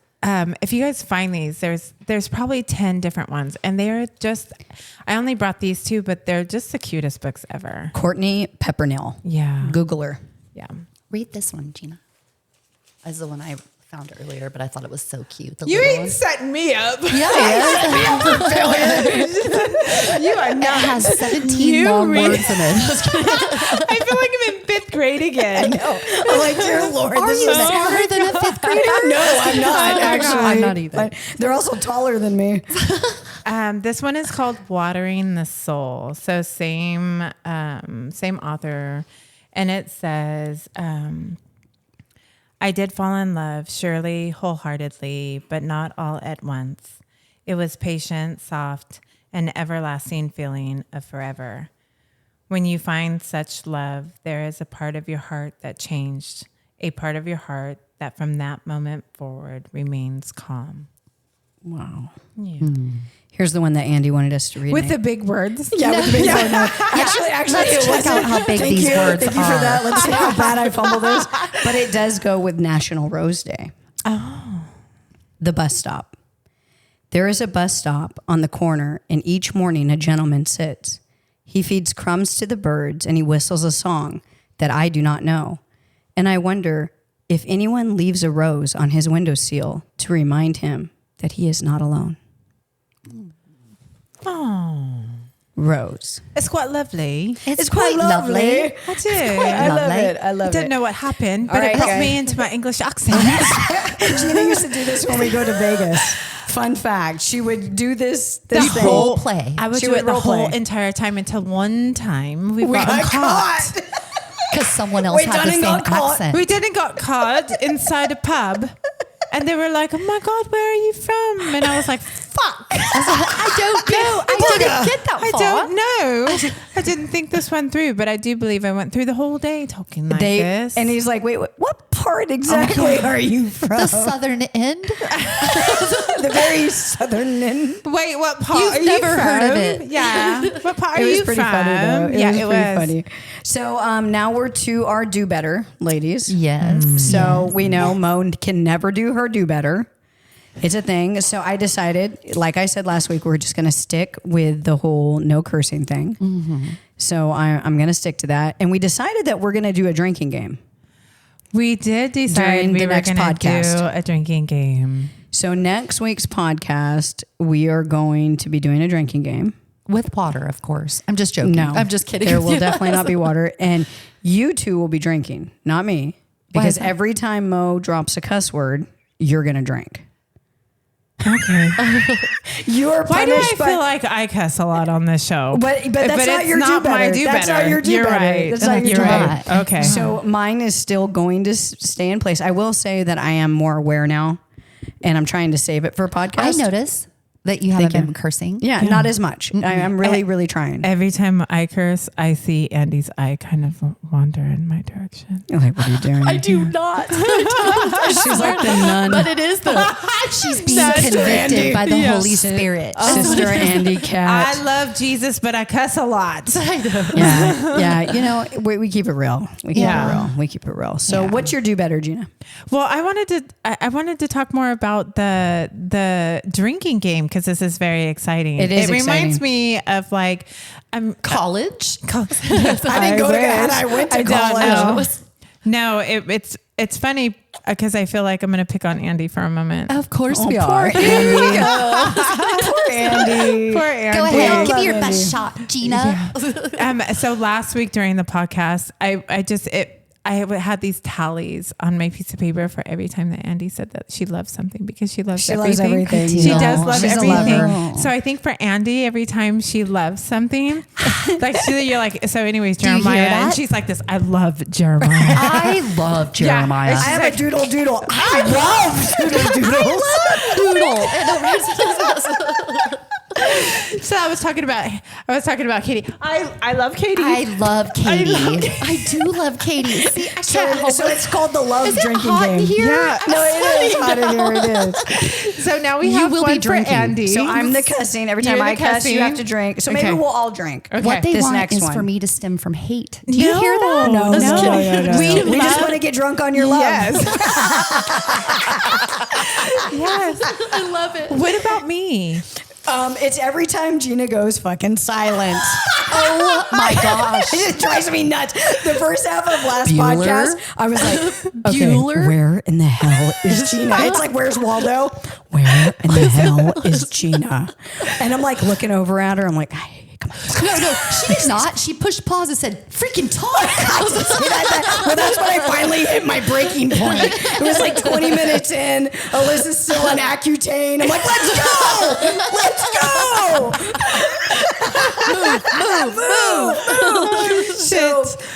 find these, there's probably 10 different ones, and they are just. I only brought these two, but they're just the cutest books ever. Courtney Peppernill. Yeah, Google her. yeah. Read this one, Gina. This is the one I found earlier, but I thought it was so cute. The You little ain't one. setting me up. Yeah, You are it not. has 17 You long read- words in it. I feel like I'm in 5th grade again. I'm like, dear Lord. Are this you is smarter than a 5th grader? No, I'm not actually. I'm not either. But they're also taller than me. This one is called Watering the Soul. So same author. And it says, I did fall in love, surely, wholeheartedly, but not all at once. It was patient, soft, an everlasting feeling of forever. When you find such love, there is a part of your heart that changed, a part of your heart that from that moment forward remains calm. Wow. Yeah. Here's the one that Andy wanted us to read. With the big words. yeah, with the big word. No. Actually, Let's check out how big Thank these you. words Thank you for are. that. Let's see how bad I fumbled this. But it does go with National Rose Day. Oh. The bus stop. There is a bus stop on the corner, and each morning a gentleman sits. He feeds crumbs to the birds, and he whistles a song that I do not know. And I wonder if anyone leaves a rose on his windowsill to remind him that he is not alone. Oh. Rose. It's quite lovely. It's quite lovely. I do. I love Lovely. it. I love I don't it. know what happened, but All right, it puts guys. me into my English accent. Gina used to do this when we go to Vegas. Fun fact. She would do this The thing. whole play. I would She do would it the role whole play. entire time until one time we We got got caught. caught. Because someone else We had the done same got caught. accent. We didn't got caught inside a pub. And they were like, "Oh my God, where are you from?" And I was like, "Fuck, I don't know. I didn't get that I far. don't know. I didn't think this one through, but I do believe I went through the whole day talking like this." And he's like, wait, what part exactly are you from? The southern end. The very southern end. Wait, what part? You've are you never from? heard of it. Yeah. What part are It was you pretty from? funny though. It Yeah, was it pretty was. funny. So now we're to our do better, ladies. Yes. So we know Mo can never do her do better. It's a thing. So I decided, like I said last week, we're just going to stick with the whole no cursing thing. Mm-hmm. So I'm going to stick to that. And we decided that we're going to do a drinking game. We did decide During we the were next going to podcast. do a drinking game. So next week's podcast, we are going to be doing a drinking game. With water, of course. I'm just joking. No, I'm just kidding. There will definitely not be water. And you two will be drinking, not me. Because that? every time Mo drops a cuss word, you're going to drink. Okay. You're Why do punished I feel like I cuss a lot on this show? But that's not it's your not do my better. That's not your do You're better. right. That's not your You're do right. better. Okay. So mine is still going to stay in place. I will say that I am more aware now, and I'm trying to save it for a podcast. I notice that you haven't Thank you. been cursing. Yeah, not as much. I'm really, really trying. Every time I curse, I see Andy's eye kind of wander in my direction. Like, what are you doing? I do not. She's like the nun. But it is she's being Sister convicted Andy. by the Yes. Holy Spirit. Sister Andy Cat. I love Jesus, but I cuss a lot. Yeah. You know, we keep it real. We keep Yeah. it real. We keep it real. So, what's your do better, Gina? Well, I wanted to talk more about the drinking game because this is very exciting. It is reminds exciting. me of like College? I didn't go to that. I went to college. No, it's funny because I feel like I'm going to pick on Andy for a moment. Of course we Poor are. Andy. Poor Andy. Poor Andy. Go ahead. Give love me your Andy. best shot, Gina. So last week during the podcast, I had these tallies on my piece of paper for every time that Andy said that she loves something because she loves She everything. loves everything. She Yeah. does love She's a everything. lover. So I think for Andy, every time she loves something, like you're like, so anyways, you hear Jeremiah, and that? she's like this, I love Jeremiah. I love Jeremiah. Yeah. I have a doodle doodle. I love doodle doodles. So I was talking about Katie. I love Katie. I love Katie. love I do love Katie. See, I can't help So it. it's called the love Is it drinking hot game. in here? Yeah. I'm No, it is hot in here. sweating. It is. So now we You have will one be drinking. for Andy. So I'm the cussing. Every time You're the I cuss, you cussing. have to drink. So maybe Okay. we'll all drink. Okay. What they This want next is one. for me to stem from hate. Do you hear that? No, That's no, kidding. no. We We just love- want to get drunk on your love. Yes. Yes. I love it. What about me? It's every time Gina goes fucking silent. Oh my gosh. It drives me nuts. The first half of last Bueller? podcast, I was like, okay, Bueller? where in the hell is Gina? It's like, where's Waldo? Where in the hell is Gina? And I'm like looking over at her. I'm like, hey, come on. No, she did not. She pushed pause and said, freaking talk. Well, that's when I finally hit my breaking point. It was like 20 minutes in. Alyssa's still on Accutane. I'm like, let's go! Let's go! Move.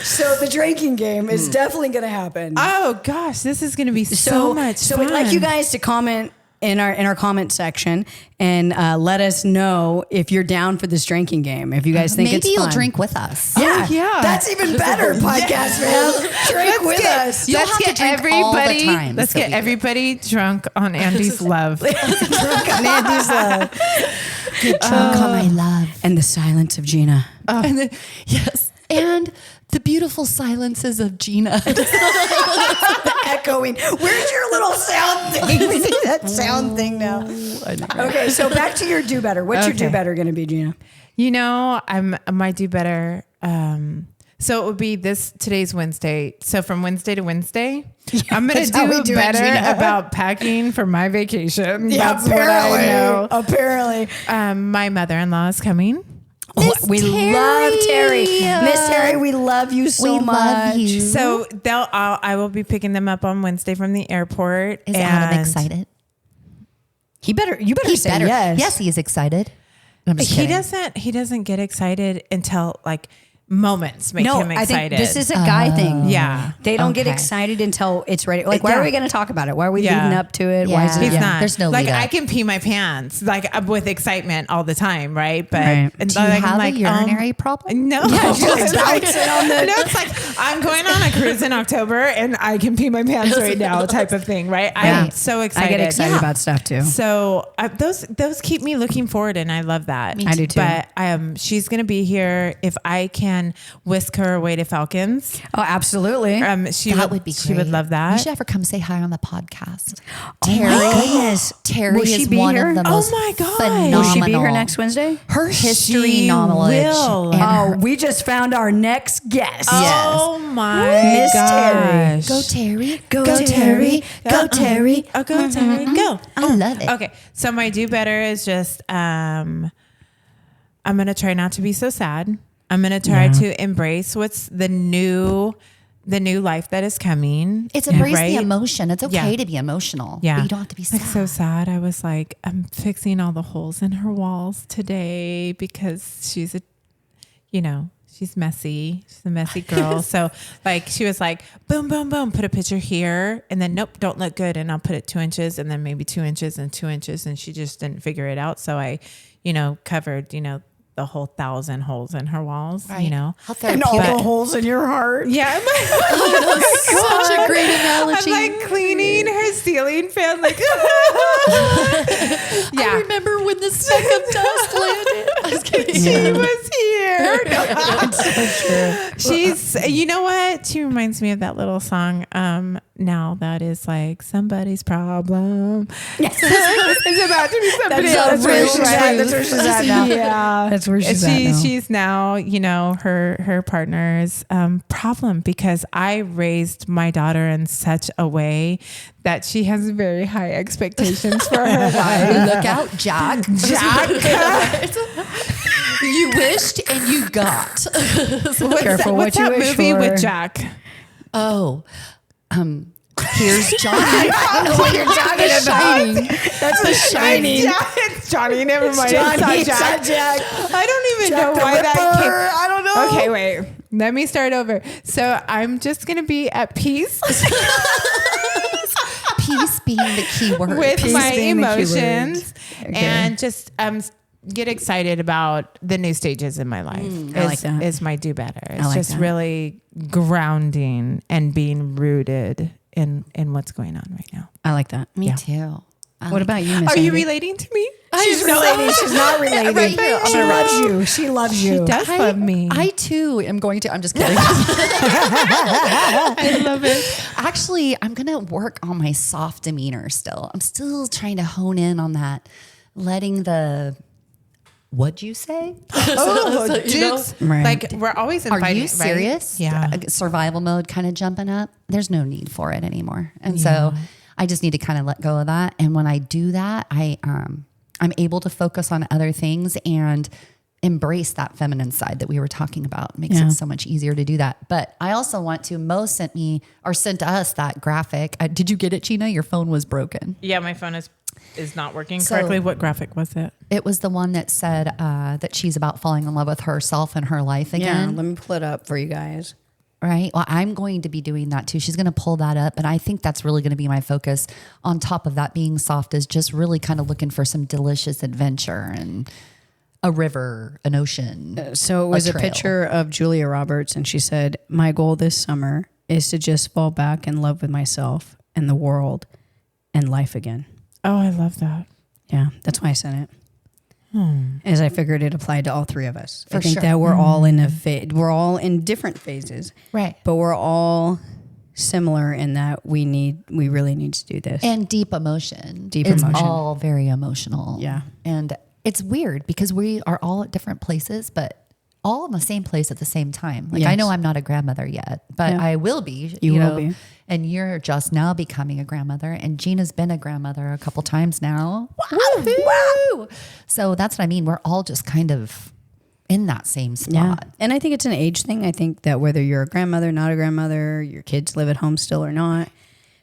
So the drinking game is definitely going to happen. Oh gosh, this is going to be so much So fun. we'd like you guys to comment in our comment section and let us know if you're down for this drinking game. If you guys think Maybe it's you'll fun. drink with us. Yeah, yeah. That's even better, podcast man. Drink with us. You'll Let's have to get drink everybody. all the time, Let's get Sylvia. everybody drunk on Andy's love. Drink on Andy's love. Get drunk on my love. And the silence of Gina. And then, yes. And the beautiful silences of Gina. Echoing. Where's your little sound thing? We need that sound thing now. Okay, so back to your do better. What's your do Okay. better going to be, Gina? You know, I might do better. So it would be today's Wednesday. So from Wednesday to Wednesday, I'm going to that's how we do do it, better Gina. about packing for my vacation. That's what I know. Apparently. My mother-in-law is coming. Miss We Terry. love Terry. Miss Terry, we love you so We much. love you. So I will be picking them up on Wednesday from the airport. Is Adam excited? You better He's say better. yes. Yes, he is excited. I'm just He kidding. doesn't get excited until like moments make No, him I excited. think this is a guy thing. Yeah. They don't get Okay. excited until it's ready. Like, why Yeah. are we going to talk about it? Why are we Yeah. leading up to it? Why is Yeah. it? He's not. There's no like lead up. I can pee my pants like with excitement all the time, right? But Right. and Do you like, have I'm like, a urinary problem? No, just bouncing on the- No, it's like I'm going on a cruise in October and I can pee my pants right now, type of thing, right? I'm so I excited. get excited Yeah. about stuff too. So those keep me looking forward, and I love that. Me I do too. But she's gonna be here if I can whisk her away to Falcons. Oh, absolutely. That would be great. She would love You that. should have her come say hi on the podcast. Oh my goodness. Terry Will she is be one here? of the Oh most my gosh. phenomenal. Will she be here next Wednesday? Her history She knowledge. will. and Oh, her- we just found our next guest. Oh my Miss Terry. gosh. Go Terry. Go Terry. Go Terry. Oh, go Terry. Go. I love it. Okay. So my do better is just I'm going to try not to be so sad. I'm going to try to embrace what's the new life that is coming. It's embrace the emotion. It's okay to be emotional. Yeah. But you don't have to be sad. Like so sad. I was like, I'm fixing all the holes in her walls today because she's she's messy. She's a messy girl. So like she was like, boom, boom, boom, put a picture here. And then, nope, don't look good. And I'll put it 2 inches and then maybe 2 inches and 2 inches. And she just didn't figure it out. So I, covered, the whole 1,000 holes in her walls, Right. And all the holes in your heart. Yeah. Such a great analogy. I'm like cleaning her ceiling fan. Like, I remember when the speck of dust landed. I was kidding. she was here. That's so true. She's, you know what? She reminds me of that little song. Now that is like somebody's problem. It's about to be somebody else's. That's where she's at now. Yeah. That's where she's at now. She's now, her partner's problem because I raised my daughter in such a way that she has very high expectations for her life. Look out, Jack. You wished and you got. What's that movie with Jack? Oh, here's Johnny. I don't know what you're talking about. That's The Shining. It's Johnny. Never mind. Johnny, It's not Jack. I don't even know why that came. I don't know. Okay, wait. Let me start over. So I'm just going to be at peace Peace being the key word. with Peace my being the key word. emotions Okay. and just get excited about the new stages in my life. I like that. Is my do better. It's like just that. really grounding and being rooted in what's going on right now. I like that. Me too. What about you, Miss Are you Amy? relating to me? She's relating. She's not relating. Right here. She loves you. She loves you. She does love me. I too am going to. I'm just kidding. I love it. Actually, I'm going to work on my soft demeanor still. I'm still trying to hone in on that. Letting the, what'd you say? Dudes, Right. like we're always in Are fighting, you serious? Right? Yeah. Survival mode kind of jumping up. There's no need for it anymore. And so I just need to kind of let go of that. And when I do that, I'm able to focus on other things and embrace that feminine side that we were talking about. It makes it so much easier to do that. But I also want to, Mo sent us that graphic. Did you get it, Gina? Your phone was broken. Yeah, my phone is not working correctly. What graphic was it? It was the one that said that she's about falling in love with herself and her life again. Yeah, let me pull it up for you guys. Right. Well, I'm going to be doing that too. She's going to pull that up. And I think that's really going to be my focus. On top of that being soft is just really kind of looking for some delicious adventure and a river, an ocean. So it was a trail. picture of Julia Roberts, and she said, "My goal this summer is to just fall back in love with myself and the world and life again." Oh, I love that. Yeah, that's why I sent it. As I figured it applied to all three of us. I think sure. that we're all in we're all in different phases, Right. but we're all similar in that we really need to do this. And deep emotion. Deep it's emotion. all very emotional. Yeah. And it's weird because we are all at different places, but all in the same place at the same time. Like I Yes. know I'm not a grandmother yet, but Yeah. I will be. You will know, be. And you're just now becoming a grandmother. And Gina's been a grandmother a couple times now. Woo! So that's what I mean. We're all just kind of in that same Yeah. spot. And I think it's an age thing. I think that whether you're a grandmother, not a grandmother, your kids live at home still or not,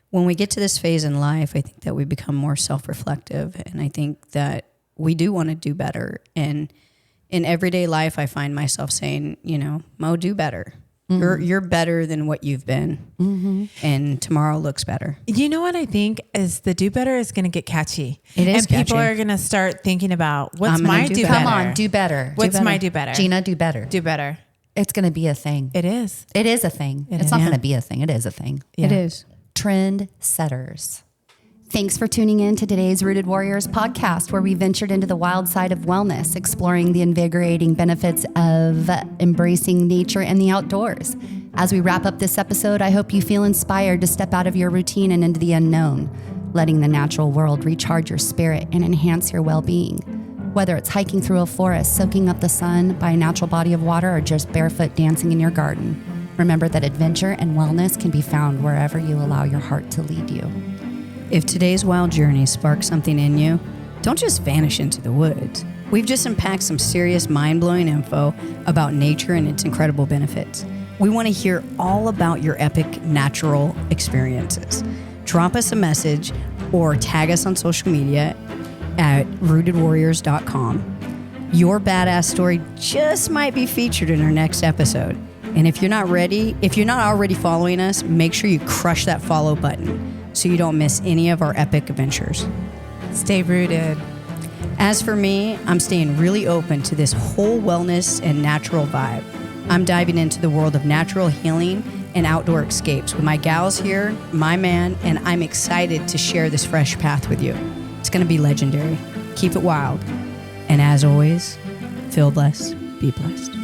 when we get to this phase in life, I think that we become more self-reflective. And I think that we do want to do better. And in everyday life, I find myself saying, Mo, do better. You're better than what you've been. And tomorrow looks better. You know what I think is the do better is going to get catchy. It is and people catchy. are going to start thinking about what's I'm gonna my do do better. better. Come on, do better. What's my do better? Gina, do better. Do better. It's going to be a thing. It is. It is a thing. It's is. not Yeah. going to be a thing. It is a thing. It is. Trend setters. Thanks for tuning in to today's Rooted Warriors podcast, where we ventured into the wild side of wellness, exploring the invigorating benefits of embracing nature and the outdoors. As we wrap up this episode, I hope you feel inspired to step out of your routine and into the unknown, letting the natural world recharge your spirit and enhance your well-being. Whether it's hiking through a forest, soaking up the sun by a natural body of water, or just barefoot dancing in your garden, remember that adventure and wellness can be found wherever you allow your heart to lead you. If today's wild journey sparks something in you, don't just vanish into the woods. We've just unpacked some serious mind-blowing info about nature and its incredible benefits. We want to hear all about your epic natural experiences. Drop us a message or tag us on social media at rootedwarriors.com. Your badass story just might be featured in our next episode. And if you're not already following us, make sure you crush that follow button so you don't miss any of our epic adventures. Stay rooted. As for me, I'm staying really open to this whole wellness and natural vibe. I'm diving into the world of natural healing and outdoor escapes with my gals here, my man, and I'm excited to share this fresh path with you. It's going to be legendary. Keep it wild. And as always, feel blessed, be blessed.